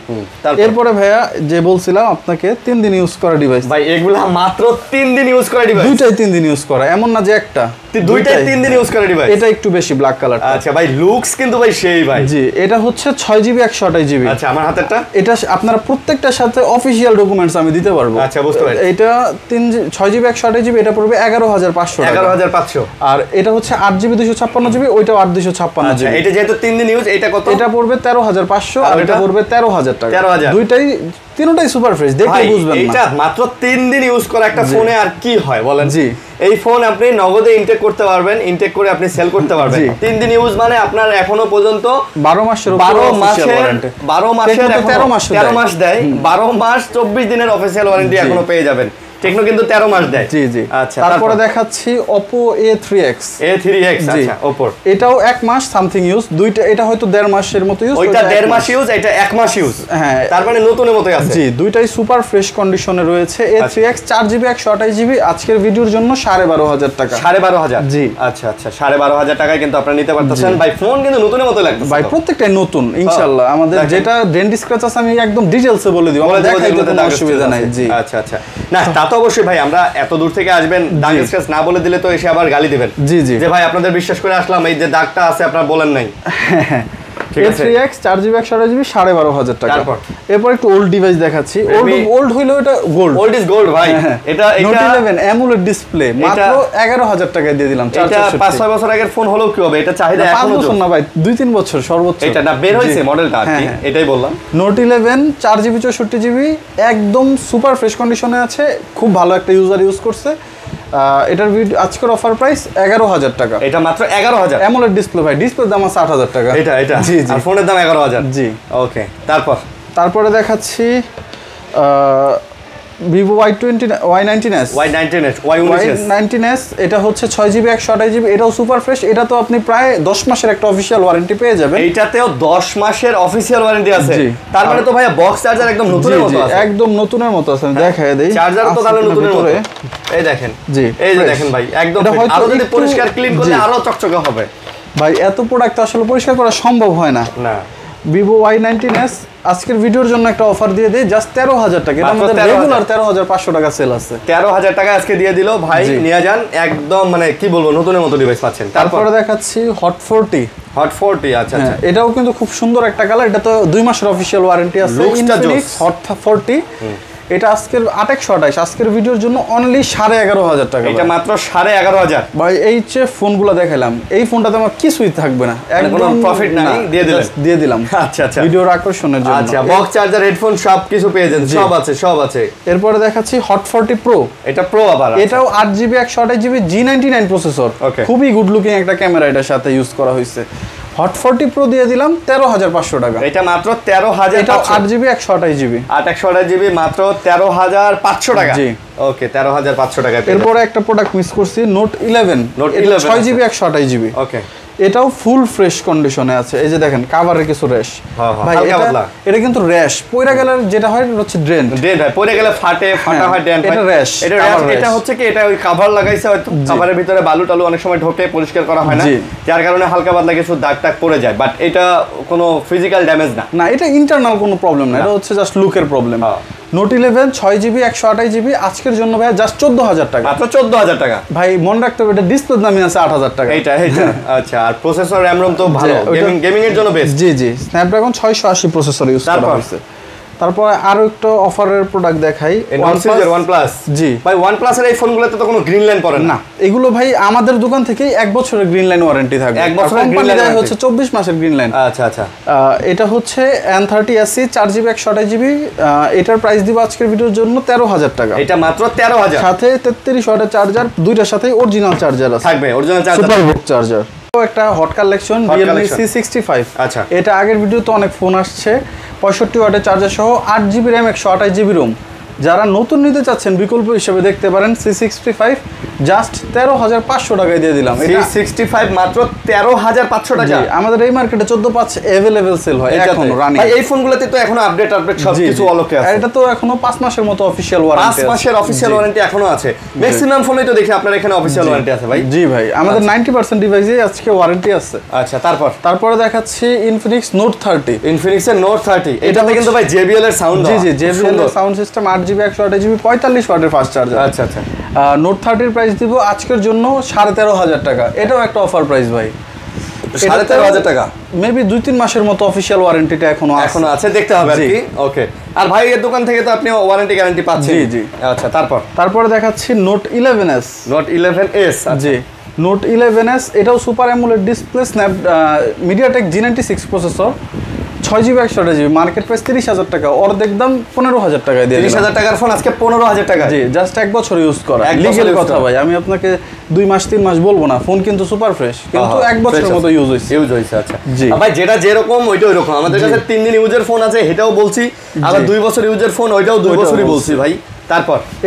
এরপরে ভাইয়া যে বলছিলাম আপনাকে 3 দিন ইউজ করা ডিভাইস, ভাই এগুলা মাত্র 3 দিন ইউজ করা ডিভাইস। দুইটাই 3 দিন ইউজ করা, এমন না যে একটা, দুইটাই 3 দিন ইউজ করা ডিভাইস। এটা একটু বেশি ব্ল্যাক কালার। আচ্ছা ভাই, লুকস কিন্তু ভাই সেই ভাই। জি, এটা হচ্ছে 6GB 128GB। আচ্ছা, আমার হাতেরটা এটা আপনারা প্রত্যেকটার সাথে অফিশিয়াল ডকুমেন্টস আমি দিতে পারবো। আচ্ছা, বুঝতে পারছি। এটা 6GB 128GB, এটা পড়বে 11,500 টাকা। 11,500। আর এটা হচ্ছে 8GB 256GB, ওইটাও 8/256GB। আচ্ছা, এটা যেহেতু 3 দিন ইউজ, এটা কত? এটা পড়বে 13,500 আর এটা পড়বে 13,000 টাকা। 13,000। দুইটাই তিনটাই সুপার ফ্রেশ, দেখলে বুঝবেন না। এটা মাত্র 3 দিন ইউজ করা একটা ফোনে আর কি হয় বলেন? জি, এই ফোন আপনি নগদে ইনটেক করতে পারবেন, ইনটেক করে আপনি সেল করতে পারবেন। 3 দিন ইউজ মানে আপনার এখনো পর্যন্ত 12 মাসের 12 মাসের 13 মাস দেয়। 12 মাস 24 দিনের অফিসিয়াল ওয়ারেন্টি এখনো পেয়ে যাবেন। টেকনো কিন্তু 13 মাস দেয়। জি জি। আচ্ছা, তারপরে দেখাচ্ছি Oppo A3X। আচ্ছা, Oppo এটাও 1 মাস সামথিং ইউজ। দুইটা, এটা হয়তো 1.5 মাসের মতো ইউজ, ওইটা 1.5 মাস ইউজ, এটা 1 মাস ইউজ। হ্যাঁ, তার মানে নতুনের মতোই আছে। জি, দুইটাই সুপার ফ্রেশ কন্ডিশনে রয়েছে। A3X 4GB 128GB। আজকের ভিডিওর জন্য 12,500 টাকা। 12,500? জি। আচ্ছা আচ্ছা, 12,500 টাকায় কিন্তু আপনারা নিতে পারতেছেন ভাই। ফোন কিন্তু নতুনের মতো লাগতেছে ভাই, প্রত্যেকটাই নতুন ইনশাআল্লাহ। আমাদের যেটা ডেন্ট স্ক্র্যাচ আছে আমি একদম ডিটেইলসে বলে দিব, আমাদের দেখাইতে কোনো অসুবিধা নাই। জি, আচ্ছা আচ্ছা। না, তা তো অবশ্যই ভাই, আমরা এত দূর থেকে আসবেন, দাগ স্ক্র্যাচ না বলে দিলে তো এসে আবার গালি দিবেন। জি জি, যে ভাই আপনাদের বিশ্বাস করে আসলাম, এই যে দাগটা আছে আপনারা বলেন নাই। A3X 4GB 128GB 12,500 টাকা। এরপর একটু ওল্ড ডিভাইস দেখাচ্ছি। ওল্ড হইলো এটা গোল্ড। ওল্ড ইজ গোল্ড ভাই। এটা Note 11 AMOLED ডিসপ্লে মাত্র 11,000 টাকায় দিয়ে দিলাম। এটা 5-6 বছর আগের ফোন হলেও কি হবে? এটা চাহিদা এখনো 5 বছর না ভাই, 2-3 বছর সর্বোচ্চ। এটা না বের হইছে মডেলটা আর কি, এটাই বললাম। Note 11 4GB 64GB একদম সুপার ফ্রেশ কন্ডিশনে আছে, খুব ভালো একটা ইউজার ইউজ করছে। এটার আজকের অফার প্রাইস 11,000 টাকা। এটা মাত্র 11,000? AMOLED ডিসপ্লে ভাই, ডিসপ্লের দাম আছে 8,000 টাকা। এটা জি জি, আর ফোনের দাম 11,000? জি। ওকে, তারপরে দেখাচ্ছি Vivo Y19s। Y19s এটা হচ্ছে 6GB 128GB, এটাও সুপার ফ্রেশ। এটা তো আপনি প্রায় 10 মাসের একটা অফিশিয়াল ওয়ারেন্টি পেয়ে যাবেন। এইটাতেও 10 মাসের অফিশিয়াল ওয়ারেন্টি আছে। তার মানে তো ভাইয়া বক্স চার্জার একদম নতুনের মতো আছে। একদম নতুনের মতো আছে, আমি দেখাই দেই। চার্জার তো তাহলে নতুনের মতো। এই দেখেন, জি, এই যে দেখেন ভাই, একদম আরো যদি পরিষ্কার ক্লিন করলে আরো চকচকে হবে ভাই। এত প্রোডাক্ট আসলে পরিষ্কার করা সম্ভব হয় না। না, ভিভো Y19s আজকের ভিডিওর জন্য একটা অফার দিয়ে দেই, জাস্ট 13,000 টাকা। এটা আমাদের রেগুলার 13,500 টাকা সেল আছে। 13,000 টাকা আজকে দিয়ে দিল ভাই, নিয়ে যান একদম, মানে কি বলবো, নতুনের মতো ডিভাইস পাচ্ছেন। তারপরে দেখাচ্ছি হট 40। হট 40, আচ্ছা আচ্ছা, এটাও কিন্তু খুব সুন্দর একটা কালার। এটা তো 2 মাসের অফিশিয়াল ওয়ারেন্টি আছে। ইনফিনিক্স হট 40, এটা আজকের 2828 আজকের ভিডিওর জন্য অনলি 11,500 টাকা। এটা মাত্র 11,500 ভাই। এই যে ফোনগুলো দেখালাম, এই ফোনটাতে আমার কিছুই থাকবে না, একদম প্রফিট নাই, দিয়ে দিলাম। আচ্ছা আচ্ছা, ভিডিওর আকর্ষণের জন্য। আচ্ছা, বক্স চার্জার, হেডফোন সব কিছু পেয়ে যাবেন, সব আছে। এরপরে দেখাচ্ছি হট 40 প্রো। এটা প্রো আবার, এটাও 8GB 128GB G99 প্রসেসর, খুবই গুড লুকিং একটা ক্যামেরা এটার সাথে ইউজ করা হয়েছে। হট 40 প্রো দিয়ে দিলাম 13,500 টাকা। এটা মাত্র 13,000। এটা 8GB 128GB 128GB মাত্র 13,500 টাকা। জি ওকে, 13,500 টাকা। এরপরে একটা প্রোডাক্ট মিস করছি, নোট 11। 6GB 128GB। ওকে, এটাও ফুল ফ্রেশ কন্ডিশনে আছে। এই যে দেখেন কাভারের কিছু র্যাশ, ভাই এটা কিন্তু র্যাশ পয়রা গেলে যেটা হয় হচ্ছে ড্রেন হয়, পয়রা গেলে ফাটা হয়, ড্রেন হয়। এটা র্যাশ, এটা হচ্ছে কি, এটা ওই কভার লাগাইছে, হয়তো কভারের ভিতরে বালু টালু অনেক সময় ঢোকে, পরিষ্কার করা হয় না, যার কারণে হালকা পাতলা কিছু দাগ টাগ পড়ে যায়। বাট এটা কোনো ফিজিক্যাল ড্যামেজ না, এটা ইন্টারনাল কোনো প্রবলেম না, এটা হচ্ছে জাস্ট লুকের প্রবলেম। নোট 11 6GB 128GB আজকের জন্য ভাই জাস্ট 14,000 টাকা। মাত্র 14,000 টাকা। ভাই মনে রাখতে হবে এটা ডিসপ্লের দামই আছে 8,000 টাকা। এইটা আচ্ছা, আর প্রসেসর RAM ROM তো ভালো, গেমিং এর জন্য বেস্ট। জি স্ন্যাপড্রাগন 680 প্রসেসর ইউজ করা হয়েছে। তারপরে আরো একটা অফারের প্রোডাক্ট দেখাই, OnePlus। জি ভাই, OnePlus এর এই ফোনগুলোতে তো কোনো গ্রিন লাইন পড়ে না। এগুলো ভাই আমাদের দোকান থেকে 1 বছরের গ্রিন লাইন ওয়ারেন্টি থাকবে। 1 বছরের গ্রিন লাইন হচ্ছে 24 মাসের গ্রিন লাইন। আচ্ছা আচ্ছা, এটা হচ্ছে N30SC 4GB 128GB। এটার প্রাইস দিব আজকের ভিডিওর জন্য 13,000 টাকা। এটা মাত্র 13,000, সাথে 33 ওয়াটের চার্জার, দুইটার সাথে অরিজিনাল চার্জার আছে, থাকবে অরিজিনাল চার্জার, সুপারবুক চার্জার। একটা হট কালেকশন Realme C65। আচ্ছা, এটা আগের ভিডিওতে অনেক ফোন আসছে, 65 ওয়াটের চার্জার সহ 8GB RAM 128GB ROM। যারা নতুন নিতে চাচ্ছেন বিকল্প হিসেবে দেখতে পারেন C65, জাস্ট 13,500 টাকায় দিয়ে দিলাম। C65 মাত্র 13,500 টাকা। আমাদের এই মার্কেটে 14.5 अवेलेबल সেল হয় এখন রানিং। ভাই এই ফোনগুলোতে তো এখনো আপডেট সব কিছু অলোকে আছে। এটা তো এখনো 5 মাসের মতো অফিশিয়াল ওয়ারেন্টি আছে। 5 মাসের অফিশিয়াল ওয়ারেন্টি এখনো আছে। ম্যাক্সিমাম ফোনেই তো দেখি আপনার এখানে অফিশিয়াল ওয়ারেন্টি আছে ভাই। জি ভাই, আমাদের 90% ডিভাইসেই আজকে ওয়ারেন্টি আছে। আচ্ছা, তারপরে দেখাচ্ছি Infinix Note 30। Infinix এর Note 30, এটাতে কিন্তু ভাই JBL এর সাউন্ড। জি JBL এর সাউন্ড সিস্টেম, 8GB 128GB 45 ওয়াটের ফাস্ট চার্জার। আচ্ছা আচ্ছা, Note 30 এর প্রাইস দিব আজকের জন্য 13,500 টাকা। এটাও একটা অফার প্রাইস ভাই, 13,500 টাকা। মেবি 2-3 মাসের মতো অফিশিয়াল ওয়ারেন্টিটা এখনো আছে, দেখতে হবে আর কি। ওকে, আর ভাই এর দোকান থেকে তো আপনি ওয়ারেন্টি গ্যারান্টি পাচ্ছেন। জি আচ্ছা, তারপরে দেখাচ্ছি Note 11s। Note 11s, জি Note 11s, এটাও super AMOLED display, snap MediaTek G96 processor, 6GB 128GB, market price 30,000 টাকা, অর্ধেক দাম 15,000 টাকায় দিয়ে 30,000 টাকার ফোন আজকে 15,000 টাকা। জি, জাস্ট 1 বছর ইউজ করা, লিগ্যাল কথা ভাই, আমি আপনাকে 2 মাস 3 মাস বলবো না, ফোন কিন্তু সুপার ফ্রেশ, কিন্তু 1 বছরের মতো ইউজ হইছে। আচ্ছা জি ভাই, যেটা যেরকম ওইটা ওইরকম। আমাদের কাছে 3 দিন ইউজের ফোন আছে, এটাও বলছি, আবার 2 বছর ইউজের ফোন, ওইটাও 2 বছরই বলছি ভাই।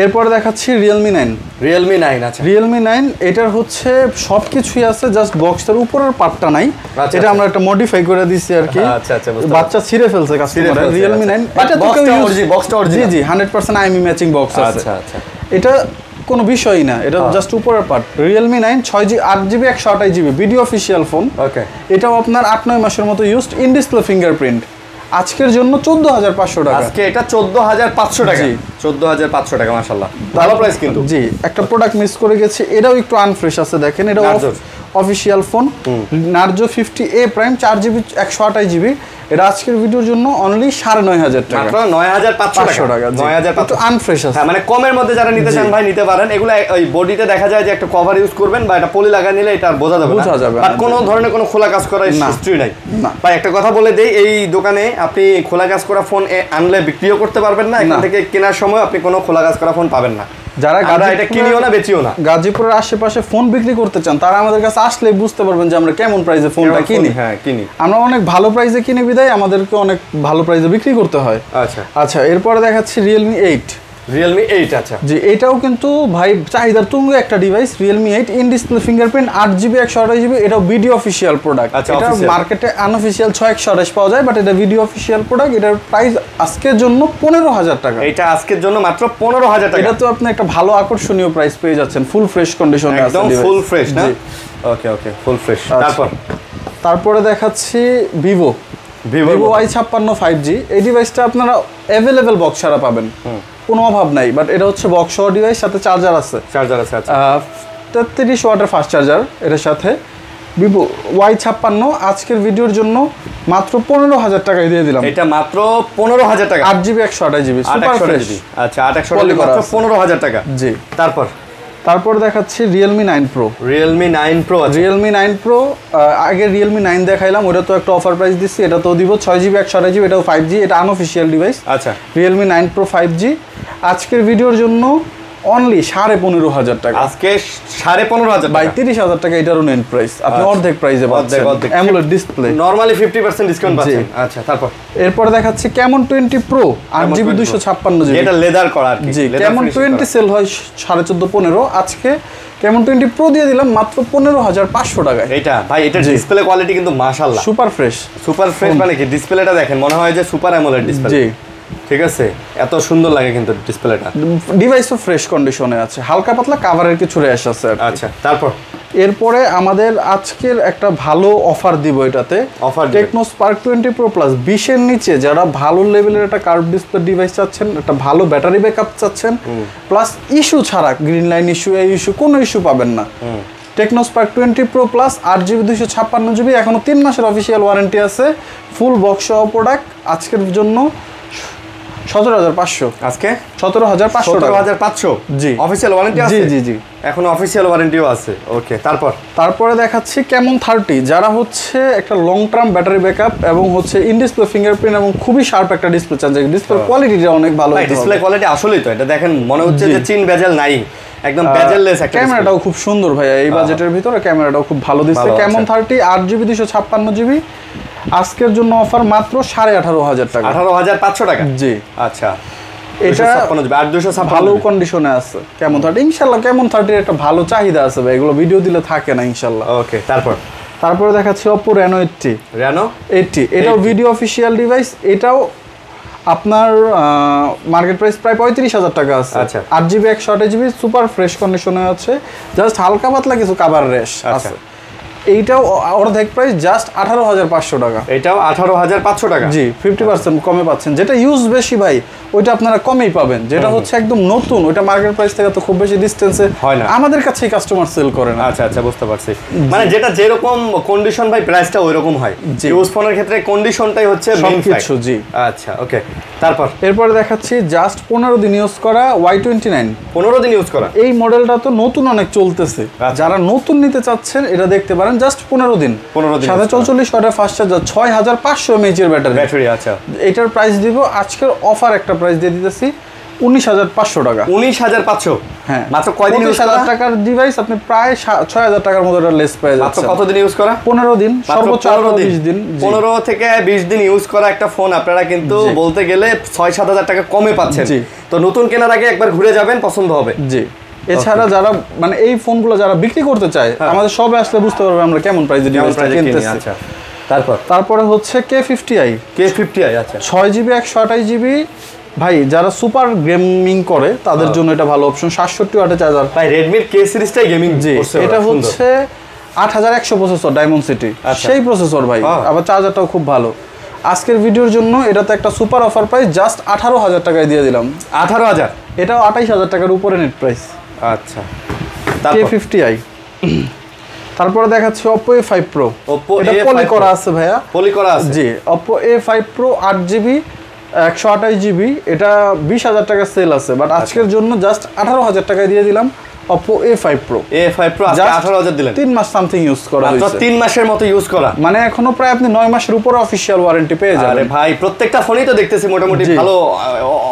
এরপর দেখাচ্ছি Realme 9। আচ্ছা, Realme 9 এটার হচ্ছে সবকিছুই আছে, জাস্ট বক্সের উপরের পার্টটা নাই। এটা আমরা একটা মডিফাই করে দিয়েছি আর কি। আচ্ছা আচ্ছা, বাচ্চা ছিঁড়ে ফেলছে কাস্টমার। Realme 9 এটা তো বক্সটা অরিজিনাল। জি 100% IMEI ম্যাচিং বক্স আছে। আচ্ছা আচ্ছা, এটা কোনো বিষয়ই না, এটা জাস্ট উপরের part. Realme 9 8GB 128GB video official phone. Okay, এটাও আপনার 8-9 মাসের মতো ইউজড, ইন ডিসপ্লে ফিঙ্গারপ্রিন্ট। আজকের জন্য 14,500 টাকা। আজকে এটা 14,500 টাকা। 14,500 টাকা, মাশাআল্লাহ ভালো প্রাইস কিন্তু। জি, একটা প্রোডাক্ট মিস করে গেছি, এটাও একটু আনফ্রেশ আছে, দেখেন এটা official phone Narzo 50A Prime 4GB 128GB। এটা আজকের ভিডিওর জন্য অনলি 9,500 টাকা, মাত্র 9,500 টাকা। 9,500 আনফ্রেশ আছে। মানে কমের মধ্যে যারা নিতে চান ভাই নিতে পারেন। এগুলো ওই বডিতে দেখা যায় যে একটা কভার ইউজ করবেন বা একটা পলি লাগা নিলে এটা বোঝা যাবে না, বাট কোনো ধরনের কোনো খোলা কাজ করার হিস্ট্রি নাই ভাই। একটা কথা বলে দেই, এই দোকানে আপনি খোলা কাজ করা ফোন আনলে বিক্রিও করতে পারবেন না, এখান থেকে কেনার সময় আপনি কোনো খোলা কাজ করা ফোন পাবেন না। যারা এটা কিনিও না বেচিও না, গাজীপুরের আশেপাশে ফোন বিক্রি করতে চান, তারা আমাদের কাছে আসলে বুঝতে পারবেন যে আমরা কেমন প্রাইসে ফোনটা কিনি। হ্যাঁ কিনি, আমরা অনেক ভালো প্রাইসে কিনে বিদায় আমাদেরকে অনেক ভালো প্রাইসে বিক্রি করতে হয়। আচ্ছা আচ্ছা, এরপরে দেখাচ্ছি Realme 8। Realme 8, আচ্ছা জি, এটাও কিন্তু ভাই চাহিদার তুঙ্গ একটা device. Realme 8 in display fingerprint, 8GB 128GB। এটাও ভিডিও অফিশিয়াল প্রোডাক্ট। এটা মার্কেটে আনঅফিশিয়াল 6/128 পাওয়া যায়, বাট এটা ভিডিও অফিশিয়াল প্রোডাক্ট। এটার প্রাইস আজকের জন্য 15,000 টাকা। এটা আজকের জন্য মাত্র 15,000 টাকা। এটা তো আপনি একটা ভালো আকর্ষণীয় প্রাইস পেয়ে যাচ্ছেন, ফুল ফ্রেশ কন্ডিশনে আছে, একদম ফুল ফ্রেশ না? ওকে ওকে, ফুল ফ্রেশ। তারপরে দেখাচ্ছি Vivo। Vivo Y56 5G। এই ডিভাইসটা আপনারা অ্যাভেলেবেল বক্স ছাড়া পাবেন, কোনো অভাব নাই, বাট এটা হচ্ছে বক্স সহ ডিভাইস, সাথে চার্জার আছে। আচ্ছা 33 ওয়াটের ফাস্ট চার্জার এর সাথে। ভিভো Y56 আজকের ভিডিওর জন্য মাত্র 15,000 টাকায় দিয়ে দিলাম। এটা মাত্র 15,000 টাকা, 8GB 128GB সুপার ফ্রেশ। আচ্ছা 828 মাত্র 15,000 টাকা। জি, তারপর দেখাচ্ছি Realme 9 Pro। Realme 9 Pro আছে। Realme 9 Pro আগে Realme 9 দেখাইলাম, ওটা তো একটা অফার প্রাইস দিচ্ছি, এটা তো দিব 6GB 128GB, এটাও 5G, এটা আনঅফিশিয়াল ডিভাইস। আচ্ছা Realme 9 Pro 5G আজকের ভিডিওর জন্য অনলি 15,500 টাকা। আজকে 15,500 বাই 30,000 টাকা এটারও নেন প্রাইস, আপনি অর্ধেক প্রাইসে পাচ্ছেন। অ্যামোলেড ডিসপ্লে, নরমালি 50% ডিসকাউন্ট পাচ্ছেন। আচ্ছা এরপর দেখাচ্ছি Camon 20 Pro 8GB 256GB, এটা লেদার করা আর কি। জি, Camon 20 সেল হয় 14.5-15, আজকে Camon 20 Pro দিয়ে দিলাম মাত্র 15,500 টাকায়। এটা ভাই এটা ডিসপ্লে কোয়ালিটি কিন্তু মাশাআল্লাহ সুপার ফ্রেশ মানে কি ডিসপ্লেটা দেখেন, মনে হয় যে সুপার অ্যামোলেড ডিসপ্লে। জি, ঠিক আছে, এত সুন্দর লাগে কিন্তু ডিসপ্লেটা। ডিভাইসও ফ্রেশ কন্ডিশনে আছে, হালকা পাতলা কাভারের কিছু র্যাশ আছে। আচ্ছা এরপরে আমাদের আজকের একটা ভালো অফার দিব, এটাতে টেকনো স্পার্ক 20 Pro Plus 20 এর নিচে যারা ভালো লেভেলের একটা কার্ভ ডিসপ্লে ডিভাইস চাচ্ছেন, একটা ভালো ব্যাটারি ব্যাকআপ চাচ্ছেন, প্লাস ইস্যু ছাড়া, গ্রিন লাইন ইস্যু এই ইস্যু কোনো ইস্যু পাবেন না। Tecno Spark 20 Pro Plus 8GB 256GB, এখনো 3 মাসের অফিসিয়াল ওয়ারেন্টি আছে, ফুল বক্স সহ প্রোডাক্ট। আজকের জন্য 17,500। আজকে 17,500। জি, অফিশিয়াল ওয়ারেন্টি আছে। জি এখন অফিশিয়াল ওয়ারেন্টিও আছে। ওকে, তারপরে দেখাচ্ছি Camon 30, যারা হচ্ছে একটা লং টার্ম ব্যাটারি ব্যাকআপ এবং হচ্ছে ইন ডিসপ্লে ফিঙ্গারপ্রিন্ট এবং খুবই শার্প একটা ডিসপ্লে চান, যে ডিসপ্লে কোয়ালিটিটা অনেক ভালো। ডিসপ্লে কোয়ালিটি আসলেই তো, এটা দেখেন মনে হচ্ছে যে চিন বেজেল নাই, একদম বেজেললেস একটা। ক্যামেরাটাও খুব সুন্দর ভাইয়া, এই বাজেটের ভিতরে ক্যামেরাটাও খুব ভালো দিচ্ছে। Camon 30 8GB 256GB আজকের জন্য অফার মাত্র 18,500 টাকা। 18,500 টাকা। জি, আচ্ছা, এটা 256 ভালো কন্ডিশনে আছে Camon 30। ইনশাআল্লাহ Camon 30 একটা ভালো চাহিদা আছে ভাই, এগুলো ভিডিও দিলে থাকে না ইনশাআল্লাহ। ওকে, তারপরে দেখাচ্ছি Oppo Reno 80। এটাও ভিডিও অফিশিয়াল ডিভাইস, এটাও আপনার মার্কেট প্রাইস প্রায় 35,000 টাকা আছে। আচ্ছা, 8GB 128GB সুপার ফ্রেশ কন্ডিশনে আছে, জাস্ট হালকা পাতলা কিছু কাভার র্যাশ আছে। এইটাও অর্ধেক প্রাইস, জাস্ট 18,500 টাকা। এটাও 18,500 টাকা। জি, 50% কমে পাচ্ছেন। যেটা ইউজ বেশি ভাই, ওইটা আপনারা কমেই পাবেন। যেটা হচ্ছে একদম নতুন, ওইটা মার্কেট প্রাইস থেকে তো খুব বেশি ডিসটেন্সে হয় না, আমাদের কাছেই কাস্টমার সেল করে না। আচ্ছা বুঝতে পারছি, মানে যেটা যেরকম কন্ডিশন ভাই প্রাইসটা ওইরকম হয়। ইউজ ফোনের ক্ষেত্রে কন্ডিশনটাই হচ্ছে মেইন ফ্যাক্টর। জি, আচ্ছা ওকে। এরপরে দেখাচ্ছি জাস্ট 15 দিন ইউজ করা Y29। 15 দিন ইউজ করা এই মডেলটা তো নতুন অনেক চলতেছে, যারা নতুন নিতে চাচ্ছেন এটা দেখতে পারেন। জাস্ট 15 দিন 744 ওয়াটের ফাস্ট চার্জার, 6,500 mAh এর ব্যাটারি। আচ্ছা, এটার প্রাইস দিব আজকের অফার একটা প্রাইস দিয়ে দিতেছি 19,500 টাকা। 19,500? হ্যাঁ, মাত্র কয়দিন ইউজ করা? 30,000 টাকার ডিভাইস আপনি প্রায় 6,000 টাকার মতো এটা লেস পেয়ে যাচ্ছেন। মাত্র কতদিন ইউজ করা? 15 দিন, সর্বোচ্চ 20 দিন। 15 থেকে 20 দিন ইউজ করা একটা ফোন আপনারা কিন্তু বলতে গেলে 6-7,000 টাকা কমে পাচ্ছেন। তো নতুন কেনার আগে একবার ঘুরে যাবেন, পছন্দ হবে। জি, এছাড়া যারা মানে এই ফোনগুলো যারা বিক্রি করতে চায়, আমাদের সবে আসলে বুঝতে পারবে আমরা কেমন প্রাইসে ডিভাইসটা কিনতেছি। আচ্ছা, তারপরে হচ্ছে K50i। আচ্ছা, 6GB 128GB ভাই, যারা সুপার গেমিং করে তাদের জন্য এটা ভালো অপশন। 67 ওয়াটের চার্জার। ভাই রেডমির K সিরিজটাই গেমিং। জি, এটা হচ্ছে 8100 প্রসেসর, ডায়মন্ড-সিটি সেই প্রসেসর ভাই, আবার চার্জারটাও খুব ভালো। আজকের ভিডিওর জন্য এটাতে একটা সুপার অফার প্রাইস, জাস্ট 18,000 টাকায় দিয়ে দিলাম। 18,000? এটাও 28,000 টাকার উপরে নেট প্রাইস। আচ্ছা, K50i। তারপরে দেখাচ্ছি Oppo A5 Pro। এটা পলি করা আছে ভাইয়া, পলি করা আছে। জি, Oppo A5 Pro 8GB 128GB, এটা 20,000 টাকা সেল আছে, বাট আজকের জন্য জাস্ট 18,000 টাকায় দিয়ে দিলাম Oppo A5 Pro। আজকে 18,000 দিলেন। 3 মাস সামথিং ইউজ করা হয়েছে। মাত্র 3 মাসের মতো ইউজ করা, মানে এখনো প্রায় আপনি 9 মাসের উপরে অফিশিয়াল ওয়ারেন্টি পেয়ে যাবেন। আরে ভাই, প্রত্যেকটা ফোনেই তো দেখতেছি মোটামুটি ভালো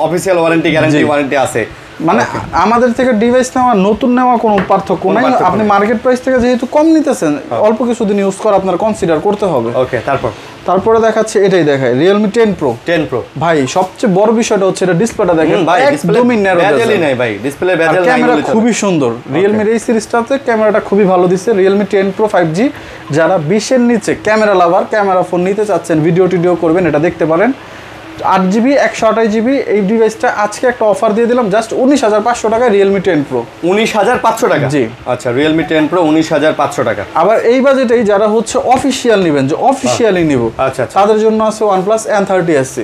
অফিশিয়াল ওয়ারেন্টি, গ্যারান্টি আছে। মানে আমাদের থেকে ডিভাইস নেওয়া নতুন নেওয়া কোনো পার্থক্য নাই। আপনি মার্কেট প্রাইস থেকে যেহেতু কম নিতেছেন, অল্প কিছুদিন ইউজ করা আপনার কনসিডার করতে হবে। ওকে, তারপরে দেখাচ্ছে এটাই দেখায় Realme 10 Pro। ভাই, সবচেয়ে বড় বিষয়টা হচ্ছে এটা ডিসপ্লেটা দেখেন, একদমই ন্যারো নাই ভাই, ডিসপ্লে বেজেল নাই। ক্যামেরা খুবই সুন্দর, Realme এই সিরিজটাতে ক্যামেরাটা খুবই ভালো দিচ্ছে। Realme 10 Pro 5G, যারা 20 এর নিচে ক্যামেরা লাভার, ক্যামেরা ফোন নিতে চাচ্ছেন, ভিডিও করবেন, এটা দেখতে পারেন। 8GB 128GB এই ডিভাইসটা আজকে একটা অফার দিয়ে দিলাম জাস্ট 19,500 টাকা Realme 10 Pro। 19,500 টাকা? জি। আচ্ছা, Realme 10 Pro 19,500 টাকা। আবার এই বাজেটেই যারা হচ্ছে অফিশিয়াল নেবেন, যে অফিশিয়ালি নিব, আচ্ছা আচ্ছা, তাদের জন্য আছে OnePlus N30SC।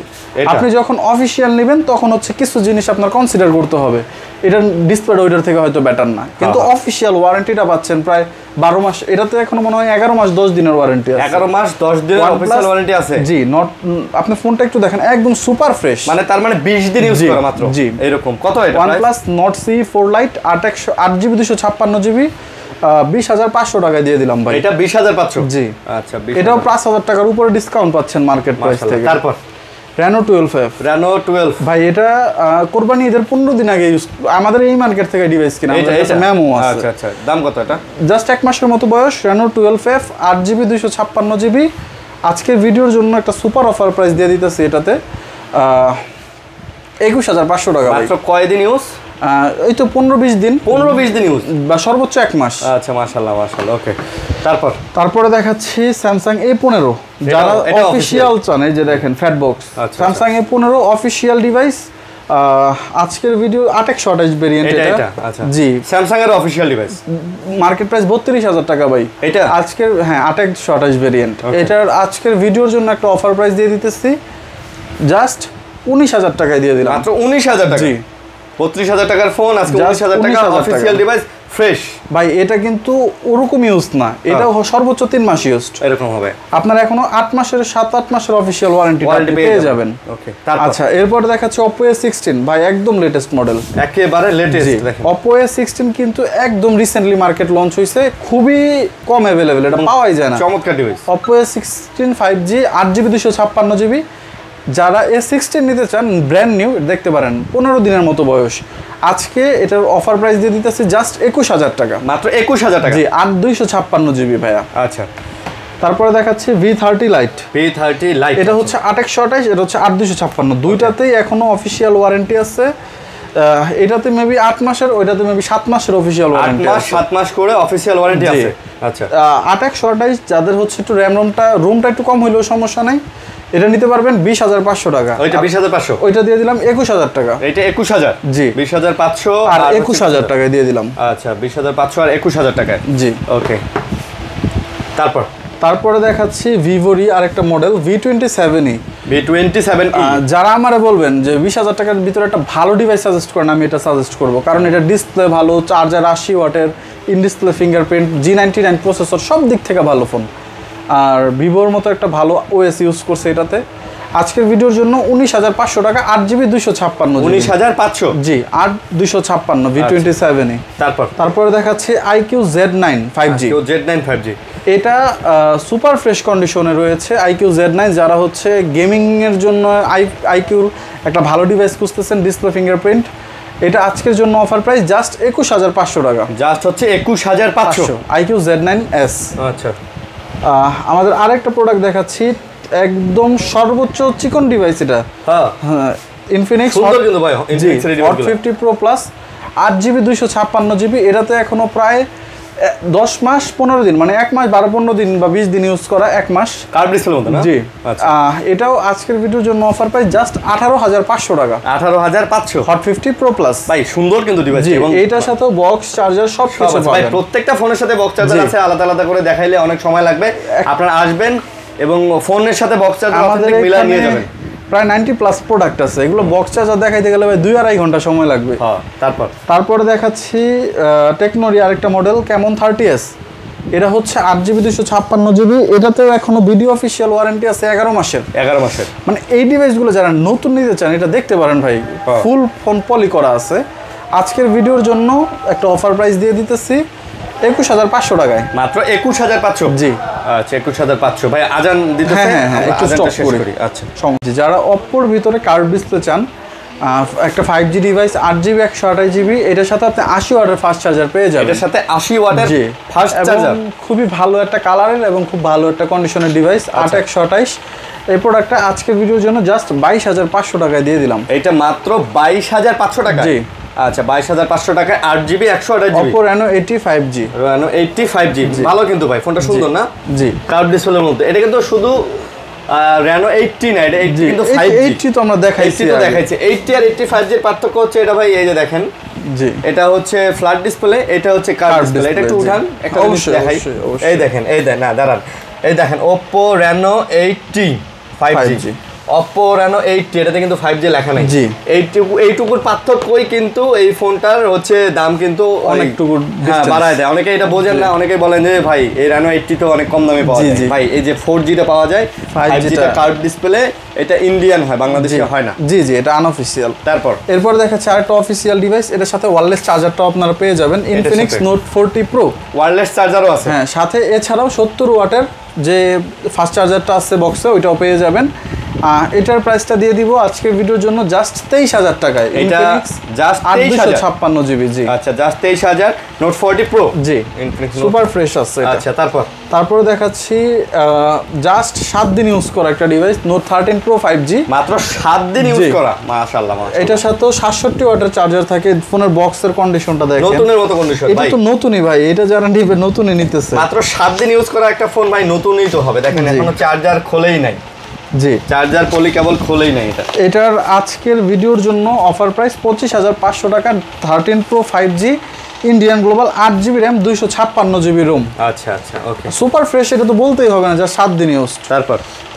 আপনি যখন অফিশিয়াল নেবেন তখন হচ্ছে কিছু জিনিস আপনার কনসিডার করতে হবে, এটার ডিসপ্লে ওইটার থেকে হয়তো বেটার না, কিন্তু অফিশিয়াল ওয়ারেন্টিটা পাচ্ছেন প্রায় 12 মাস। এটাতে এখনো মনে হয় 11 মাস 10 দিনের ওয়ারেন্টি আছে। 11 মাস 10 দিনের অফিশিয়াল ওয়ারেন্টি আছে? জি। আপনি ফোনটা একটু দেখেন, একদম সুপার ফ্রেশ, মানে তার মানে 20 দিন ইউজ করা মাত্র। জি, এরকম। কত এটা? OnePlus Nord CE4 Lite 8GB 256GB 20,500 টাকায় দিয়ে দিলাম ভাই। এটা 20,500? জি। আচ্ছা, এটাও 5,000 টাকার উপরে ডিসকাউন্ট পাচ্ছেন মার্কেট প্রাইস থেকে। তারপর Reno 12F। Reno 12 ভাই এটা কোরবানি ঈদের 15 দিন আগে ইউজ, আমাদের এই মার্কেট থেকে ডিভাইস কিনা, এটা মেমো আছে। আচ্ছা আচ্ছা, দাম কত এটা? জাস্ট 1 মাসের মতো বয়স, Reno 12F 8GB 256GB। আজকের ভিডিওর জন্য একটা সুপার অফার প্রাইস দিয়ে দিতেছি এটাতে 21,500 টাকা। মাত্র কয়দিন ইউজ? এই তো 15-20 দিন। 15-20 দিন ইউজ বা সর্বোচ্চ 1 মাস। আচ্ছা, মাশাআল্লাহ মাশাআল্লাহ। ওকে, তারপরে দেখাচ্ছি Samsung A15। যারা অফিশিয়াল চান, এই যে দেখেন fat box Samsung A15 official device. আজকের ভিডিও 828 ভেরিয়েন্ট এটা। আচ্ছা, জি, Samsung এর অফিশিয়াল ডিভাইস, মার্কেট প্রাইস 32,000 টাকা ভাই এটা আজকের। হ্যাঁ, 828 ভেরিয়েন্ট। এটার আজকের ভিডিওর জন্য একটা অফার প্রাইস দিয়ে দিতেছি জাস্ট 19,000 টাকায় দিয়ে দিলাম। মাত্র 19,000 টাকা? জি। 32,000 টাকার ফোন আজকে 19,000 টাকা, অফিশিয়াল ডিভাইস, ফ্রেশ। ভাই এটা কিন্তু ওরকম ইউজ না, এটা সর্বোচ্চ 3 মাস ইউজ এরকম হবে। আপনার এখনো 8 মাসের 7-8 মাসের অফিশিয়াল ওয়ারেন্টি পেয়ে যাবেন। ওকে, আচ্ছা এরপর দেখাচ্ছি Oppo A16। ভাই একদম লেটেস্ট মডেল, একেবারে লেটেস্ট। দেখেন Oppo A16 কিন্তু একদম রিসেন্টলি মার্কেট লঞ্চ হইছে, খুবই কম अवेलेबल, এটা পাওয়াই যায় না। চমৎকার device Oppo A16 5G 8GB 256GB। যারা A16 নিতে চান ব্র্যান্ড নিউ, দেখতে পারেন 15 দিনের মতো বয়স। আজকে এটার অফার প্রাইস দিয়ে দিতেছি জাস্ট 21,000 টাকা। মাত্র 21,000 টাকা? জি, 8/256GB ভাইয়া। আচ্ছা, তারপরে দেখাচ্ছি V30 Lite। V30 Lite এটা হচ্ছে 8/128, এটা হচ্ছে 8/256। দুইটাতেই এখনো অফিশিয়াল ওয়ারেন্টি আছে। এটাতে মেবি 8 মাসের, ওইটাতে মেবি 7 মাসের অফিশিয়াল ওয়ারেন্টি আছে। 7 মাস করে অফিশিয়াল ওয়ারেন্টি আছে। আচ্ছা, 8/128 যাদের হচ্ছে একটু র‍্যাম রুমটা একটু কম হইলেও সমস্যা নাই, এটা নিতে পারবেন 20,500 টাকা। ওইটা 20,500? ওইটা দিয়ে দিলাম 21,000 টাকা। এটা 21,000? জি, 20,500 আর 21,000 টাকায় দিয়ে দিলাম। আচ্ছা, 20,500 আর 21,000 টাকায়। জি, ওকে। তারপরে দেখাচ্ছি ভিভোরই আরেকটা মডেল V27e। V27e যারা আমারে বলবেন যে 20,000 টাকার ভিতরে একটা ভালো ডিভাইস সাজেস্ট করেন, আমি এটা সাজেস্ট করব, কারণ এটা ডিসপ্লে ভালো, চার্জার 80 ওয়াটের, in display fingerprint, G99 processor, সব দিক থেকে ভালো ফোন। আর ভিভোর মতো একটা ভালো ওএস ইউজ করছে এটাতে। আজকের ভিডিওর জন্য 19,500 টাকা, 8GB 256। 19,500? জি, 8/256 V27e। তারপরে দেখাচ্ছি iQOO Z9 5G। Z9 5G এটা সুপার ফ্রেশ কন্ডিশনে রয়েছে iQOO Z9। যারা হচ্ছে গেমিং এর জন্য iQOOর একটা ভালো ডিভাইস খুঁজতেছেন, ডিসপ্লে ফিঙ্গারপ্রিন্ট, এটা আজকের জন্য অফার প্রাইস জাস্ট 21,500 টাকা। জাস্ট হচ্ছে 21,500 iQOO Z9s। আচ্ছা, আমাদের আরেকটা প্রোডাক্ট দেখাচ্ছি, একদম সর্বোচ্চ চিকন ডিভাইস এটা। হ্যাঁ, Infinix Hot 50 Pro Plus 8GB 256GB। এটাতে এখনো প্রায় 10 মাস 15 দিন, মানে 1 মাস 12-15 দিন বা 20 দিন ইউজ করা, 1 মাস কার্ভ ডিসপ্লে মতো না? জি। এটাও আজকের ভিডিওর জন্য অফার পাই জাস্ট 18,500 টাকা। 18,500 Hot 50 Pro Plus। ভাই সুন্দর কিন্তু ডিভাইস, এবং এইটার সাথে বক্স চার্জার সব কিছু পাবেন। ভাই প্রত্যেকটা ফোনের সাথে বক্স চার্জার আছে, আলাদা আলাদা করে দেখাইলে অনেক সময় লাগবে। আপনারা আসবেন এবং ফোনের সাথে বক্স চার্জার অথেন্টিক মিলাই নিয়ে যাবেন। প্রায় 90+ প্রোডাক্ট আছে, এগুলো বক্স চার্জার দেখাইতে গেলে ভাই 2-2.5 ঘন্টা সময় লাগবে। তারপরে দেখাচ্ছি টেকনোরই আরেকটা মডেল Camon 30s। এটা হচ্ছে 8GB 256GB। এটাতেও এখনো ভিডিও অফিশিয়াল ওয়ারেন্টি আছে 11 মাসের। 11 মাসের মানে এই ডিভাইসগুলো যারা নতুন নিতে চান এটা দেখতে পারেন ভাই, ফুল ফোন পলি করা আছে। আজকের ভিডিওর জন্য একটা অফার প্রাইস দিয়ে দিতেছি 21,500 টাকায়। মাত্র 21,500? জি, আচ্ছা 21,500। ভাই আজান দিতেছে, হ্যাঁ একটু স্টপ করি। আচ্ছা, যারা অপ্পোর ভিতরে কার্ভ ডিসপ্লে চান, একটা 5G ডিভাইস 8GB 128GB, এটার সাথে আপনি 80 ওয়াটের ফাস্ট চার্জার পেয়ে যাবেন। এটার সাথে 80 ওয়াটের ফাস্ট চার্জার, খুবই ভালো একটা কালারের এবং খুব ভালো একটা কন্ডিশনের ডিভাইস 8/128। এই প্রোডাক্টটা আজকের ভিডিওর জন্য জাস্ট 22,500 টাকায় দিয়ে দিলাম। এটা মাত্র 22,500 টাকা? জি, আচ্ছা 22,500 টাকায় 8GB 128GB Oppo Reno 80 5G। Reno 80 5G ভালো কিন্তু ভাই, ফোনটা সুন্দর না? জি, কার্ভ ডিসপ্লের মধ্যে। এটা কিন্তু শুধু Reno 80 না, এটা 80 কিন্তু 5G। 80 তো আমরা দেখাইছি, 80 তো দেখাইছি। 80 আর 85 এর পার্থক্য হচ্ছে এটা ভাই, এই যে দেখেন, জি এটা হচ্ছে ফ্ল্যাট ডিসপ্লে, এটা হচ্ছে কার্ভ ডিসপ্লে। এটা একটু উঠান, একটা জিনিস দেখাই। এই দেখেন, এই দেন না দাঁড়ান, এই দেখেন Oppo Reno 80 5G, Oppo Reno 80, এটাতে কিন্তু 5G লেখা নাই। জি, এইটুকুর পার্থক্যই কিন্তু এই ফোনটার হচ্ছে দাম কিন্তু অনেকটুকু বাড়ায় দেয়। অনেকে এটা বোঝেন না, অনেকে বলেন যে ভাই এই Reno 80 তো অনেক কম দামে পাওয়া যায়। ভাই এই যে 4G টা পাওয়া যায়, 5G টা কার্ভ ডিসপ্লে, এটা ইন্ডিয়ান হয়, বাংলাদেশে হয় না। জি জি, এটা আনঅফিশিয়াল। এরপর দেখাচ্ছে আরেকটা অফিশিয়াল ডিভাইস, এটার সাথে ওয়্যারলেস চার্জারটাও আপনারা পেয়ে যাবেন, Infinix Note 40 Pro ওয়্যারলেস চার্জারও আছে। হ্যাঁ, সাথে এছাড়াও 70 ওয়াটের যে ফাস্ট চার্জারটা আছে বক্সে, ওইটাও পেয়ে যাবেন। এটার প্রাইসটা দিয়ে দিব আজকের ভিডিওর জন্য জাস্ট 23,000 টাকায়। এটা জাস্ট 856 জিবি। জি আচ্ছা, জাস্ট 23,000 Note 40 Pro। জি, সুপার ফ্রেশ আছে এটা। আচ্ছা, তারপরে দেখাচ্ছি জাস্ট 7 দিন ইউজ করা একটা ডিভাইস, Note 13 Pro 5G। মাত্র 7 দিন ইউজ করা, মাশাআল্লাহ মাশাআল্লাহ। এটার সাথে 67 ওয়াটের চার্জার থাকে। ফোনের বক্সের কন্ডিশনটা দেখেন, নতুনের মতো কন্ডিশন। এটা তো নতুনই ভাই, এটা যারা নিবে নতুনই নিতেছে। মাত্র 7 দিন ইউজ করা একটা ফোন ভাই, নতুনই তো হবে। দেখেন এখনো চার্জার খোলেই নাই। জি, চার্জার পলি কেবল খোলেই নাই। এটার আজকের ভিডিওর জন্য অফার প্রাইস 25,500 টাকা, 13 Pro 5G, Indian global, 8GB RAM, 256GB ROM। আচ্ছা আচ্ছা, ওকে, সুপার ফ্রেশ, এটা তো বলতেই হবে না, যা 7 দিন ইউজ।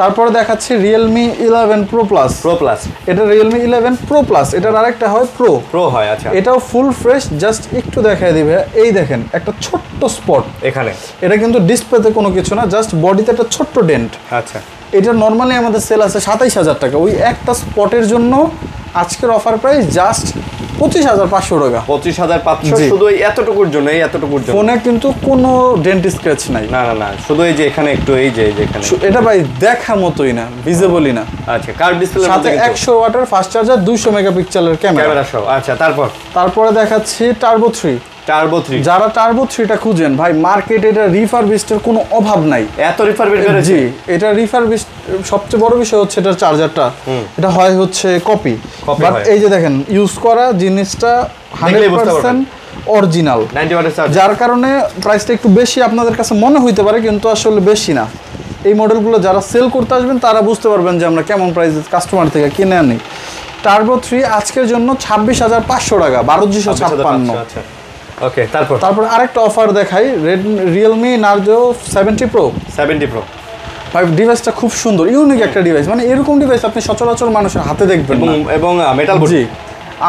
তারপরে দেখাচ্ছি Realme 11 Pro Plus। এটা Realme 11 Pro Plus, এটার আরেকটা হয় Pro হয়। আচ্ছা, এটাও ফুল ফ্রেশ। জাস্ট একটু দেখাই দিবে, এই দেখেন একটা ছোট্ট স্পট এখানে। এটা কিন্তু ডিসপ্লেতে কোনো কিছু না, জাস্ট বডিতে একটা ছোট্ট ডেন্ট। আচ্ছা, এটা নর্মালি আমাদের সেল আছে 27,000 টাকা, ওই একটা স্পটের জন্য আজকের অফার প্রাইস জাস্ট 25,500 টাকা। 25,500 শুধু এই এতটুকুর জন্য, ফোনে কিন্তু কোনো ডেন্ট স্ক্র্যাচ নাই। না, শুধু এই যে এখানে একটু, এই যে এখানে, এটা ভাই দেখা মতোই না, ভিজিবলই না। আচ্ছা, কার্ভ ডিসপ্লে সাথে 100 ওয়াটের ফাস্ট চার্জার, 200 মেগাপিক্সেলের ক্যামেরা সহ। আচ্ছা, তারপরে দেখাচ্ছি টার্বো 3। যারা টার্বো 3টা খুঁজেন ভাই, মার্কেটে এটা রিফারবিশডের কোনো অভাব নাই। এত রিফারবিশ বেড়েছে। জি, এটা রিফারবিশ। সবচেয়ে বড় বিষয় হচ্ছে এটার চার্জারটা, এটা হচ্ছে কপি। বাট এই যে দেখেন, ইউজ করা জিনিসটা 100% অরিজিনাল, 90 ওয়াটের চার্জার, যার কারণে প্রাইসটা একটু বেশি আপনাদের কাছে মনে হইতে পারে, কিন্তু আসলে বেশি না। এই মডেলগুলো যারা সেল করতে আসবেন তারা বুঝতে পারবেন যে আমরা কেমন প্রাইসে কাস্টমার থেকে কিনে আনি। টার্বো 3 আজকের জন্য 26,500 টাকা, 1256। ওকে, তারপর আরেকটা অফার দেখাই, Realme Narzo 70 Pro। ভাই ডিভাইসটা খুব সুন্দর, ইউনিক একটা ডিভাইস, মানে এরকম ডিভাইস আপনি সচরাচর মানুষের হাতে দেখবেন না। এবং মেটাল বডি। জি,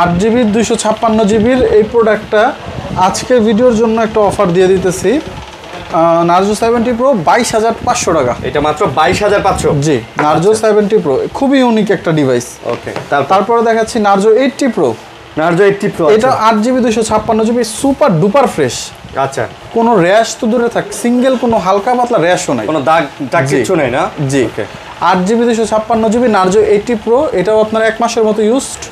8GB 256GB এই প্রোডাক্টটা আজকের ভিডিওর জন্য একটা অফার দিয়ে দিতেছি। Narzo 70 Pro 22,500 টাকা। এটা মাত্র 22,500। জি, Narzo 70 Pro খুবই ইউনিক একটা ডিভাইস। ওকে, তারপরে দেখাচ্ছি Narzo 80 Pro। এটা 8GB 256GB, super duper fresh. আচ্ছা, কোনো র্যাশ তো দূরে থাক, সিঙ্গেল কোনো হালকা পাতলা র্যাশও নাই, কোনো দাগ কিছু নাই না। জি, 8GB 256GB Narzo 80 Pro, এটাও আপনার 1 মাসের মতো ইউজড।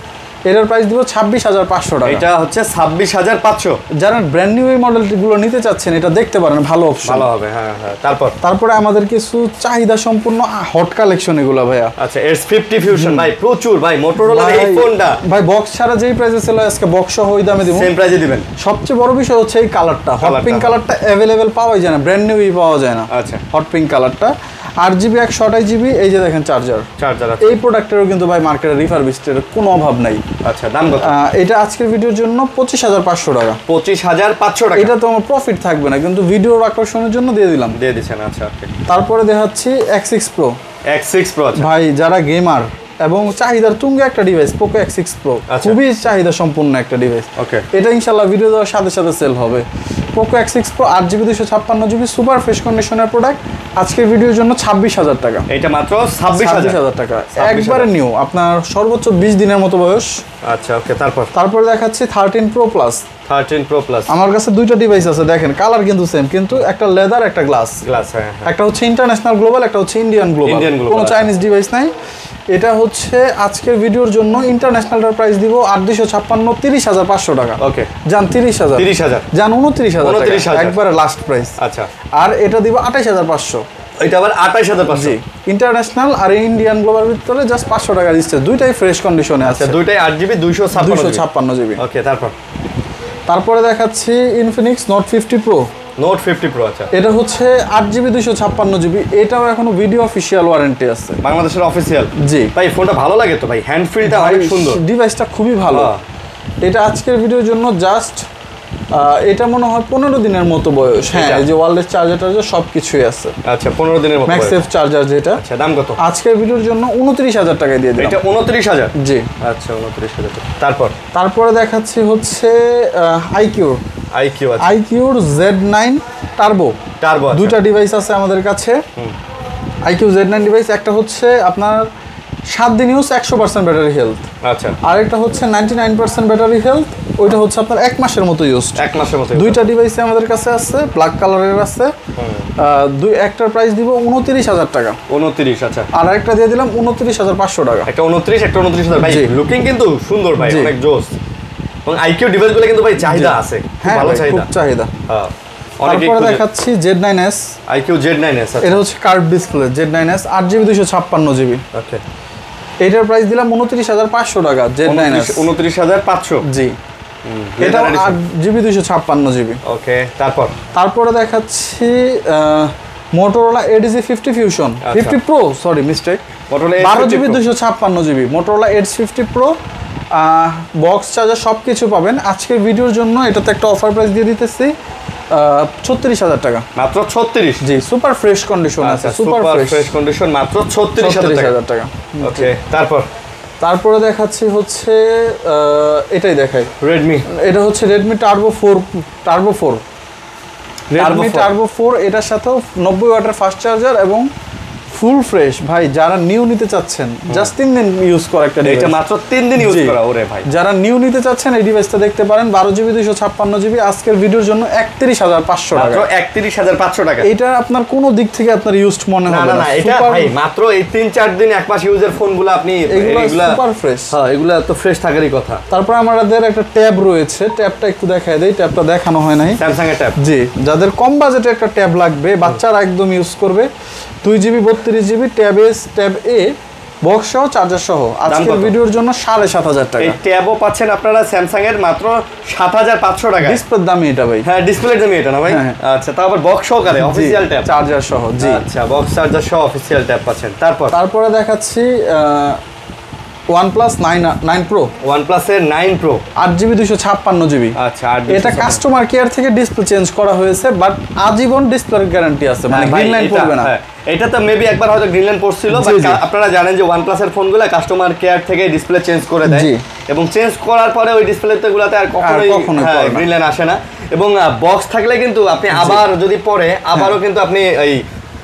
এটার প্রাইস দিব 26,500 টাকা। এটা হচ্ছে 26,500। যারা ব্র্যান্ড নিউ এই মডেলগুলো নিতে চাচ্ছেন, এটা দেখতে পারেন, ভালো অপশন, ভালো হবে। হ্যাঁ, তারপরে আমাদের কিছু চাহিদা সম্পূর্ণ হট কালেকশন এগুলো ভাইয়া। আচ্ছা, S50 Fusion ভাই, প্রচুর ভাই, মোটরোলার এই ফোনটা ভাই বক্স ছাড়া যেই প্রাইসে ছিল, আজকে বক্স সহ ওই দামে দিব, সেম প্রাইসে দিবেন। সবচেয়ে বড় বিষয় হচ্ছে এই কালারটা, হট পিঙ্ক কালারটা अवेलेबल পাওয়াই যায় না, ব্র্যান্ড নিউই পাওয়া যায় না। আচ্ছা, হট পিঙ্ক কালারটা 8GB 128GB। এই যে দেখেন চার্জার, এই প্রোডাক্টেরও কিন্তু ভাই মার্কেটে রিফারবিশডের কোনো অভাব নাই। আচ্ছা, দাম কত? এটা আজকের ভিডিওর জন্য 25,500 টাকা। 25,500 টাকা। এটা তো আমার প্রফিট থাকবে না, কিন্তু ভিডিওর আকর্ষণের জন্য দিয়ে দিচ্ছেন। আচ্ছা, ওকে। তারপরে দেখাচ্ছি X6 Pro। ভাই যারা গেমার এবং চাহিদার তুঙ্গে একটা ডিভাইস, Poco X6 Pro খুবই চাহিদা সম্পূর্ণ একটা ডিভাইস। ওকে, এটা ইনশাআল্লাহ ভিডিও দেওয়ার সাথে সাথে সেল হবে। Poco X6 Pro 8GB 256GB super fresh কন্ডিশনের প্রোডাক্ট, আজকের ভিডিওর জন্য 26,000 টাকা। এটা মাত্র 26,000 টাকা, একবারে নিউ, আপনার সর্বোচ্চ 20 দিনের মতো বয়স। আচ্ছা, ওকে। তারপর দেখাচ্ছি 13 Pro Plus। আমার কাছে দুইটা ডিভাইস আছে, দেখেন কালার কিন্তু সেম, কিন্তু একটা লেদার, একটা গ্লাস। হ্যাঁ, একটা হচ্ছে ইন্টারন্যাশনাল গ্লোবাল, একটা হচ্ছে ইন্ডিয়ান গ্লোবাল, কোনো চাইনিজ ডিভাইস নাই। এটা হচ্ছে আজকের ভিডিওর জন্য ইন্টারন্যাশনালটার প্রাইস দিব 8,256, 30,500 টাকা। ওকে, যান 30,000, যান 29,000, একবারে লাস্ট প্রাইস। আচ্ছা, আর এটা দিব 28,500। এটা আবার 28,500। ইন্টারন্যাশনাল আর ইন্ডিয়ান গ্লোবাল ভিতরে জাস্ট 500 টাকা দিচ্ছে, দুইটাই ফ্রেশ কন্ডিশনে আছে। দুইটাই 8GB 256GB। ওকে, তারপরে দেখাচ্ছি Infinix Note 50 Pro। Note 50 pro. আচ্ছা, এটা হচ্ছে 8GB 256GB, এটাও এখনো ভিডিও অফিসিয়াল ওয়ারেন্টি আছে, বাংলাদেশের অফিসিয়াল। জি ভাই ফোনটা ভালো লাগে তো ভাই, হ্যান্ড ফ্রিটা অনেক সুন্দর, ডিভাইসটা খুবই ভালো। এটা আজকের ভিডিওর জন্য জাস্ট এটা মনে হয় 15 দিনের মতো বয়স। হ্যাঁ, এই যে ওয়ারলেস চার্জার সব কিছুই আছে। আচ্ছা, 15 দিনের মতো ম্যাক্সেফ চার্জার যেটা। আচ্ছা, দাম কত? আজকের ভিডিওর জন্য 29,000 টাকায় দিয়ে দিলাম। এটা 29,000? জি। আচ্ছা, 29,000 টাকা। তারপরে দেখাচ্ছি হচ্ছে আইকিউর Z9 টার্বো। দুইটা ডিভাইস আছে আমাদের কাছে। আইকিউ Z9 ডিভাইস, একটা হচ্ছে আপনার 7 দিন ইউজ 100% ব্যাটারি হেলথ। আচ্ছা, আরেকটা হচ্ছে 99% ব্যাটারি হেলথ, ওইটা হচ্ছে আপনার 1 মাসের মতো ইউজ। 1 মাসের মতো। দুইটা ডিভাইসে আমাদের কাছে আছে, ব্ল্যাক কালারের আছে। একটার প্রাইস দিব 29,000 টাকা। 29। আচ্ছা, আর একটা দিয়ে দিলাম 29,500 টাকা। একটা 29, একটা 29,000। ভাই লুকিং কিন্তু সুন্দর ভাই, অনেক জোস। এবং আইকিউ ডিভাইসগুলো কিন্তু ভাই চাহিদা আছে, হ্যাঁ ভালো চাহিদা। হ্যাঁ, তারপরে দেখাচ্ছি Z9s। IQ Z9s। এটা হচ্ছে curve display Z9s, 8GB 256GB। ওকে, এটার প্রাইস দিলাম 29,500 টাকা। Z9s 29,500। জি, এটা 8GB 256GB। ওকে, তারপরে দেখাচ্ছি Motorola Edge 50 Fusion 50 Pro, sorry mistake, 12GB 256GB Motorola Edge 50 Pro। Box charger সব কিছু পাবেন। আজকের ভিডিওর জন্য এটাতে একটা অফার প্রাইস দিয়ে দিতেছি 36,000 টাকা। মাত্র 36? জি, সুপার ফ্রেশ কন্ডিশন আছে, সুপার ফ্রেশ কন্ডিশন, মাত্র 36,000 টাকা। ওকে, তারপরে দেখাচ্ছি হচ্ছে এটাই দেখাই, রেডমি। এটা হচ্ছে রেডমি টার্বো 4। রেডমি টার্বো 4, এটার সাথেও 90 ওয়াটের ফাস্ট চার্জার এবং ফুল ফ্রেশ। ভাই যারা নিউ নিতে চাচ্ছেন, জাস্ট 3 দিন ইউজ করা একটা ডিভাইস, এটা মাত্র 3 দিন ইউজ করা। ওরে ভাই, যারা নিউ নিতে চাচ্ছেন এই ডিভাইসটা দেখতে পারেন। 12GB 256GB, আজকের ভিডিওর জন্য 31,500 টাকা। মাত্র 31,500 টাকা। এটা আপনার কোনো দিক থেকে আপনার ইউজড মনে হবে না। না, এটা ভাই মাত্র এই 3-4 দিন 1 মাস ইউজের ফোনগুলো আপনি এগুলা সুপার ফ্রেশ। হ্যাঁ, এগুলা তো ফ্রেশ থাকারই কথা। তারপর আমাদের একটা ট্যাব রয়েছে, ট্যাবটা একটু দেখায় দেই, ট্যাবটা দেখানো হয় নাই। স্যামসাং এর ট্যাব। জি, যাদের কম বাজেটে একটা ট্যাব লাগবে, বাচ্চারা একদম ইউজ করবে, 2GB 32GB ট্যাব এ বক্স সহ চার্জার সহ, আজকের ভিডিওর জন্য 7,500 টাকা। এই ট্যাবও পাচ্ছেন আপনারা স্যামসাং এর মাত্র 7,500 টাকা। ডিসপ্লের দামই এটা ভাই। হ্যাঁ, ডিসপ্লের দামই এটা না ভাই? আচ্ছা, তারপর বক্স সহকারে অফিশিয়াল ট্যাব, চার্জার সহ। জি, আচ্ছা, বক্স চার্জার সহ অফিশিয়াল ট্যাব পাচ্ছেন। তারপরে দেখাচ্ছি OnePlus 9 Pro। OnePlus এর 9 Pro 8GB 256GB। আচ্ছা, এটা কাস্টমার কেয়ার থেকে ডিসপ্লে চেঞ্জ করা হয়েছে, বাট আজীবন ডিসপ্লের গ্যারান্টি আছে, মানে গ্রিন লাইন পড়বে না। এটা তো মেবি একবার হয়তো গ্রিন লাইন পড়ছিল, বাট আপনারা জানেন যে OnePlus এর ফোনগুলো কাস্টমার কেয়ার থেকে ডিসপ্লে চেঞ্জ করে দেয়, এবং চেঞ্জ করার পরে ওই ডিসপ্লেগুলোতে আর কখনোই গ্রিন লাইন আসে না। এবং বক্স থাকলে কিন্তু আপনি আবার যদি পরে আবারও কিন্তু আপনি এই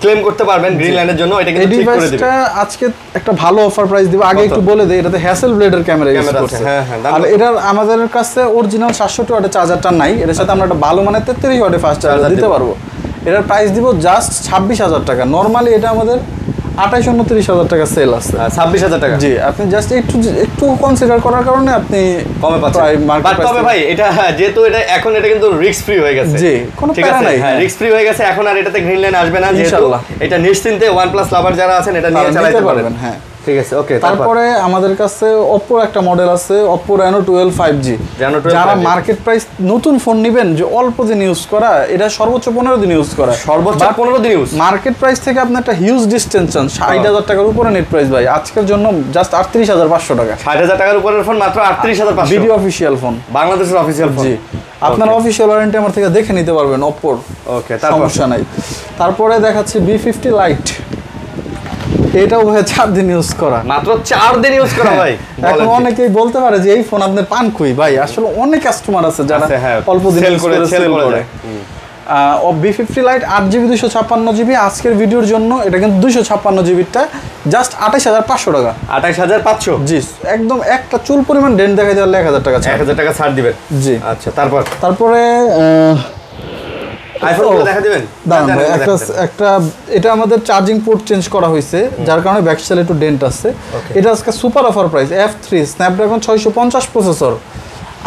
ক্লেম করতে পারবেন গ্রিন লাইনের জন্য। এটা কিন্তু ঠিক করে দিবেন। আজকে একটা ভালো অফার প্রাইস দিব। আগে একটু বলে দেই, এটাতে হ্যাসেল ব্লেডের ক্যামেরা ইউজ করছে। আর এটার আমাদের কাছে অরিজিনাল 700 ওয়াটের চার্জারটা নাই, এর সাথে আমরা একটা ভালো মানের 33 ওয়াটের ফাস্ট চার্জার দিতে পারবো। এটার প্রাইস দিব জাস্ট 26,000 টাকা। নরমালি এটা আমাদের 28-29,000 টাকা সেল আছে। 26,000 টাকা। জি, আপনি জাস্ট একটু কনসিডার করার কারণে আপনি কমে পাচ্ছেন। বাট তবে ভাই এটা যেহেতু এটা এখন এটা কিন্তু রিস্ক ফ্রি হয়ে গেছে। জি, কোনো প্যারা নাই। হ্যাঁ, রিস্ক ফ্রি হয়ে গেছে, এখন আর এটাতে গ্রিন লাইন আসবে না। ইনশাআল্লাহ এটা নিশ্চিন্তে OnePlus লাভার যারা আছেন এটা নিয়ে চালাতে পারবেন। হ্যাঁ, ঠিক আছে। ওকে, তারপরে আমাদের কাছে Oppo একটা মডেল আছে, Oppo Reno 12 5G। যারা মার্কেট প্রাইস নতুন ফোন নেবেন, যে অল্প দিন ইউজ করা, এটা সর্বোচ্চ 15 দিন ইউজ করা, সর্বোচ্চ 15 দিন ইউজ। মার্কেট প্রাইস থেকে আপনি একটা হিউজ ডিসটেন্স চান, 60,000 টাকার উপরে নেট প্রাইস ভাই, আজকের জন্য জাস্ট 38,500 টাকা। 60,000 টাকার উপরের ফোন মাত্র 38,500। ভিডিও অফিশিয়াল ফোন, বাংলাদেশের অফিশিয়াল ফোন। জি, আপনারা অফিশিয়াল ওয়ারেন্টি আমার থেকে দেখে নিতে পারবেন Oppo। ওকে, সমস্যা নাই। তারপরে দেখাচ্ছি B50 Lite। এটাও ভাই 4 দিন ইউজ করা, মাত্র 4 দিন ইউজ করা ভাই। এখন অনেকেই বলতে পারে যে এই ফোন আপনি পান কই ভাই, আসলে অনেক কাস্টমার আছে যারা অল্প দিন ইউজ করে সেল করে। B50 Lite 8GB 256GB, আজকের ভিডিওর জন্য এটা কিন্তু 256GBটা জাস্ট 28,500 টাকা। 28,500? জি, একদম একটা চুল পরিমাণ ডেন্ট দেখা যাবে 1,000 টাকা ছাড়। 1,000 টাকা ছাড় দিবেন। জি, আচ্ছা, তারপরে আইফোনগুলো দেখা দিবেন। একটা এটা আমাদের চার্জিং পোর্ট চেঞ্জ করা হয়েছে, যার কারণে ব্যাক সাইডে একটু ডেন্ট আছে। এটা আজকে super offer price, F3 Snapdragon 650 processor,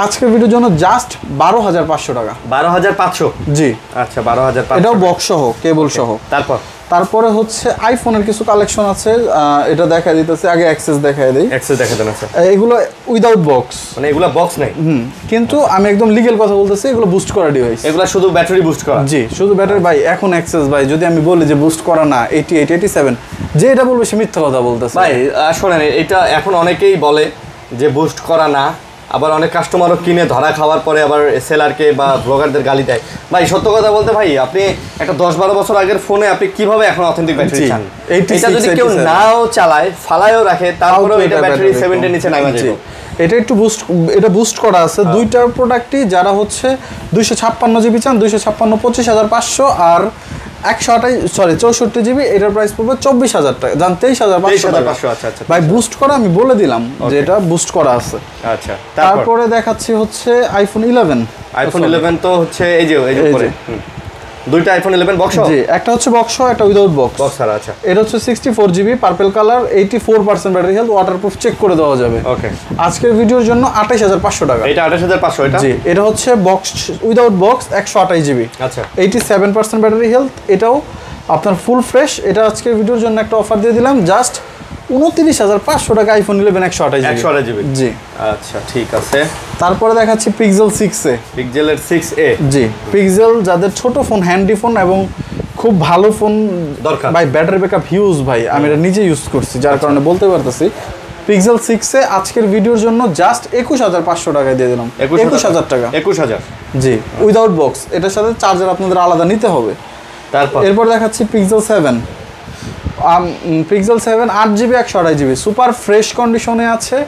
আজকের ভিডিওর জন্য জাস্ট 12,500 টাকা। 12,500? জি আচ্ছা 12,500, এটাও বক্স সহ, কেবল সহ। তারপরে হচ্ছে আইফোনের কিছু কালেকশন আছে, এটা দেখাই দিতেছে। আগে অ্যাক্সেস দেখাই দেই। অ্যাক্সেস দেখা দেন। আচ্ছা এগুলো উইদাউট বক্স, মানে এগুলো বক্স নাই। কিন্তু আমি একদম লিগ্যাল কথা বলতেছি, এগুলো বুস্ট করা ডিভাইস। এগুলো শুধু ব্যাটারি বুস্ট করা? জি শুধু ব্যাটারি। ভাই এখন অ্যাক্সেস ভাই যদি আমি বলি যে বুস্ট করা না, 88 87, যে এটা বলবে সে মিথ্যা কথা বলতেছে। ভাই শোনেন, এটা এখন অনেকেই বলে যে বুস্ট করা না, আবার অনেক কাস্টমারও কিনে ধরা খাওয়ার পরে আবার সেলারকে বা ব্লগারদের গালি দেয়। ভাই সত্য কথা বলতে ভাই, আপনি একটা 10-12 বছর আগের ফোনে আপনি কিভাবে এখন অথেন্টিক ব্যাটারি চান? এটা যদি কেউ নাও চালায়, ফালায়ও রাখে, তারপরেও এটা ব্যাটারি 70 নিচে নামে যাবে। এটা একটু বুস্ট, এটা বুস্ট করা আছে। দুইটা প্রোডাক্টই যারা হচ্ছে 256 জিবি চান, 256 25,500, আর 64 জিবি, এটার প্রাইস পড়বে 24,000 টাকা, জান 23,500 টাকা। আচ্ছা ভাই বুস্ট করা আমি বলে দিলাম যে এটা বুস্ট করা আছে। আচ্ছা তারপরে দেখাচ্ছি হচ্ছে আইফোন 11। আইফোন 11 তো হচ্ছে এই যে উপরে দুইটা আইফোন 11 বক্স। জি একটা হচ্ছে বক্স, একটা উইদাউট বক্স। বক্স আর আচ্ছা এটা হচ্ছে 64 GB, purple colour, 84% battery health, waterproof check করে দেওয়া যাবে। ওকে আজকের ভিডিওর জন্য 28,500 টাকা। এটা 28,500। এটা জি এটা হচ্ছে বক্স উইদাউট বক্স, 128 জিবি, আচ্ছা 87% ব্যাটারি হেলথ, এটাও আপনার ফুল ফ্রেশ। এটা আজকের ভিডিওর জন্য একটা অফার দিয়ে দিলাম, জাস্ট 29,500 টাকা, আইফোন 11 128 জিবি। জি আচ্ছা ঠিক আছে। তারপরে দেখাচ্ছি পিক্সেল 6a। পিক্সেলের 6a। জি পিক্সেল যাদের ছোট ফোন, হ্যান্ডি ফোন এবং খুব ভালো ফোন দরকার। ভাই ব্যাটারি ব্যাকআপ হিউজ ভাই, আমি এটা নিজে ইউজ করছি, যার কারণে বলতে পারতেছি। পিক্সেল 6a আজকের ভিডিওর জন্য জাস্ট 21,500 টাকায় দিয়ে দিলাম। 21,000 টাকা। 21,000 জি উইদাউট বক্স। এটার সাথে চার্জার আপনাদের আলাদা নিতে হবে। এরপর দেখাচ্ছি pixel 7। Pixel 7 8 GB 128 GB, super fresh কন্ডিশনে আছে।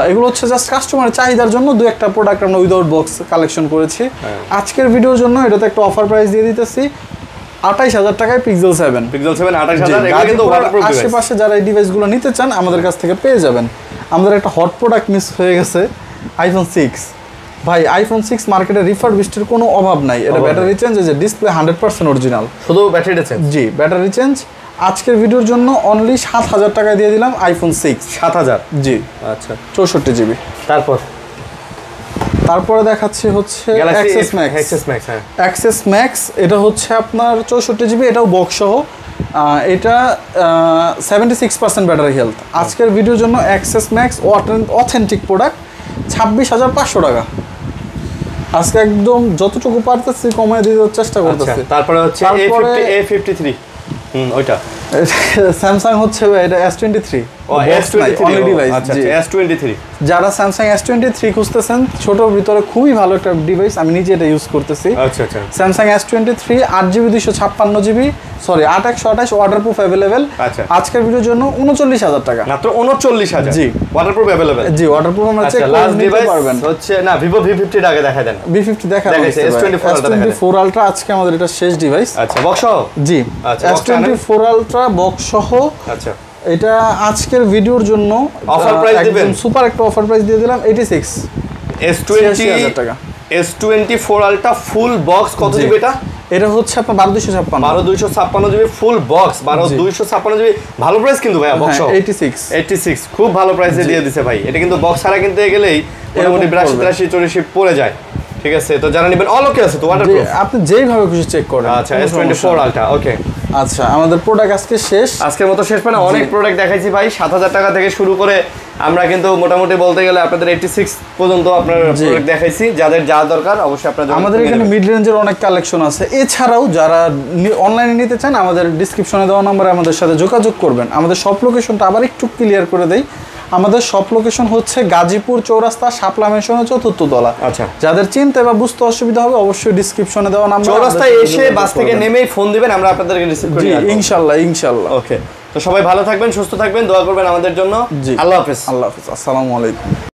এগুলো হচ্ছে জাস্ট কাস্টমারের চাহিদার জন্য দু একটা প্রোডাক্ট আমরা উইদাউট বক্স কালেকশন করেছি। আজকের ভিডিওর জন্য এটাতে একটা অফার প্রাইস দিয়ে দিতেছি 28,000 টাকায় পিক্সেল 7। পিক্সেল 7 28,000। এগুলো কিন্তু ওয়াটারপ্রুফ ডিভাইস। আশেপাশে যারা এই ডিভাইসগুলো নিতে চান আমাদের কাছ থেকে পেয়ে যাবেন। আমাদের একটা হট প্রোডাক্ট মিস হয়ে গেছে, আইফোন 6। ভাই আইফোন 6 মার্কেটে রিফারবিশডের কোনো অভাব নাই। এটা ব্যাটারি চেঞ্জ, যে ডিসপ্লে 100% অরিজিনাল, শুধু ব্যাটারিটা চেঞ্জ। জি ব্যাটারি চেঞ্জ। আজকের ভিডিওর জন্য অনলি 7,000 টাকায় দিয়ে দিলাম আইফোন 6। 7,000? জি আচ্ছা 64 জিবি। তারপরে দেখাচ্ছি হচ্ছে অ্যাক্সেস ম্যাক্স। অ্যাক্সেস ম্যাক্স এটা হচ্ছে আপনার 64 জিবি, এটাও বক্স সহ। এটা 76% ব্যাটারি হেলথ। আজকের ভিডিওর জন্য অ্যাক্সেস ম্যাক্স অথেন্টিক প্রোডাক্ট 26,500 টাকা। আজকে একদম যতটুকু পারতেছি কমায় দিয়ে দেওয়ার চেষ্টা করতেছি। তারপরে হচ্ছে A53। ওইটা স্যামসাং হচ্ছে এটা S23। Only device. আচ্ছা S23। যারা স্যামসাং S23 খুঁজতেছেন, ছোটর ভিতরে খুবই ভালো একটা ডিভাইস, আমি নিজে এটা ইউজ করতেছি। আচ্ছা আচ্ছা Samsung S23 8 GB 256 GB, sorry 8 128, waterproof available. আচ্ছা আজকের ভিডিওর জন্য 39,000 টাকা। মাত্র 39,000? জি ওয়াটারপ্রুফ अवेलेबल। জি ওয়াটারপ্রুফ আমরা চেক করে নিতে পারবেন। হচ্ছে না Vivo V50 আগে দেখায় দেন। V50 দেখা হচ্ছে। S24 Ultra আজকে আমাদের এটা শেষ ডিভাইস। আচ্ছা বক্স সহ? জি S24 Ultra বক্স সহ। আচ্ছা এটা আজকের ভিডিওর জন্য অফার প্রাইস দিবেন, সুপার একটা অফার প্রাইস দিয়ে দিলাম 86। S20 টাকা। S24 Ultra ফুল বক্স কত জিবি এটা? এটা হচ্ছে আপনার 12,256 জিবি ফুল বক্স। 12,256 জিবি ভালো প্রাইস কিন্তু ভাই বক্স সহ। 86 খুব ভালো প্রাইসে দিয়ে দিছে ভাই। এটা কিন্তু বক্স ছাড়া কিনতে গেলেই মোটামুটি 82-83 পড়ে যায়। ঠিক আছে, তো যারা নেবেন অল ওকে আছে তো ওয়াটারপ্রুফ? আপনি যেইভাবে খুশি চেক করেন। আচ্ছা S24 Ultra ওকে। আচ্ছা আমাদের প্রোডাক্ট আজকে শেষ, আজকের মতো শেষ। মানে অনেক প্রোডাক্ট দেখাইছি ভাই, 7,000 টাকা থেকে শুরু করে আমরা কিন্তু মোটামুটি বলতে গেলে আপনাদের 86 পর্যন্ত আপনার প্রোডাক্ট দেখাইছি। যাদের যা দরকার অবশ্যই আপনারা আমাদের এখানে মিড রেঞ্জের অনেক কালেকশন আছে। এছাড়াও যারা অনলাইনে নিতে চান আমাদের ডিসক্রিপশনে দেওয়া নম্বরে আমাদের সাথে যোগাযোগ করবেন। আমাদের সব লোকেশনটা আবার একটু ক্লিয়ার করে দেই। আমাদের সব লোকেশন হচ্ছে গাজীপুর চৌরাস্তা, শাপলা মেনশনের 4th তলা। আচ্ছা যাদের চিনতে বা বুঝতে অসুবিধা হবে অবশ্যই ডিসক্রিপশনে দেওয়া নাম্বার, চৌরাস্তায় এসে বাস থেকে নেমেই ফোন দিবেন, আমরা আপনাদেরকে রিসিভ করে নিব ইনশাআল্লাহ। ইনশাআল্লাহ ওকে। তো সবাই ভালো থাকবেন, সুস্থ থাকবেন, দোয়া করবেন আমাদের জন্য। আল্লাহ হাফেজ। আল্লাহ হাফেজ। আসসালামু আলাইকুম।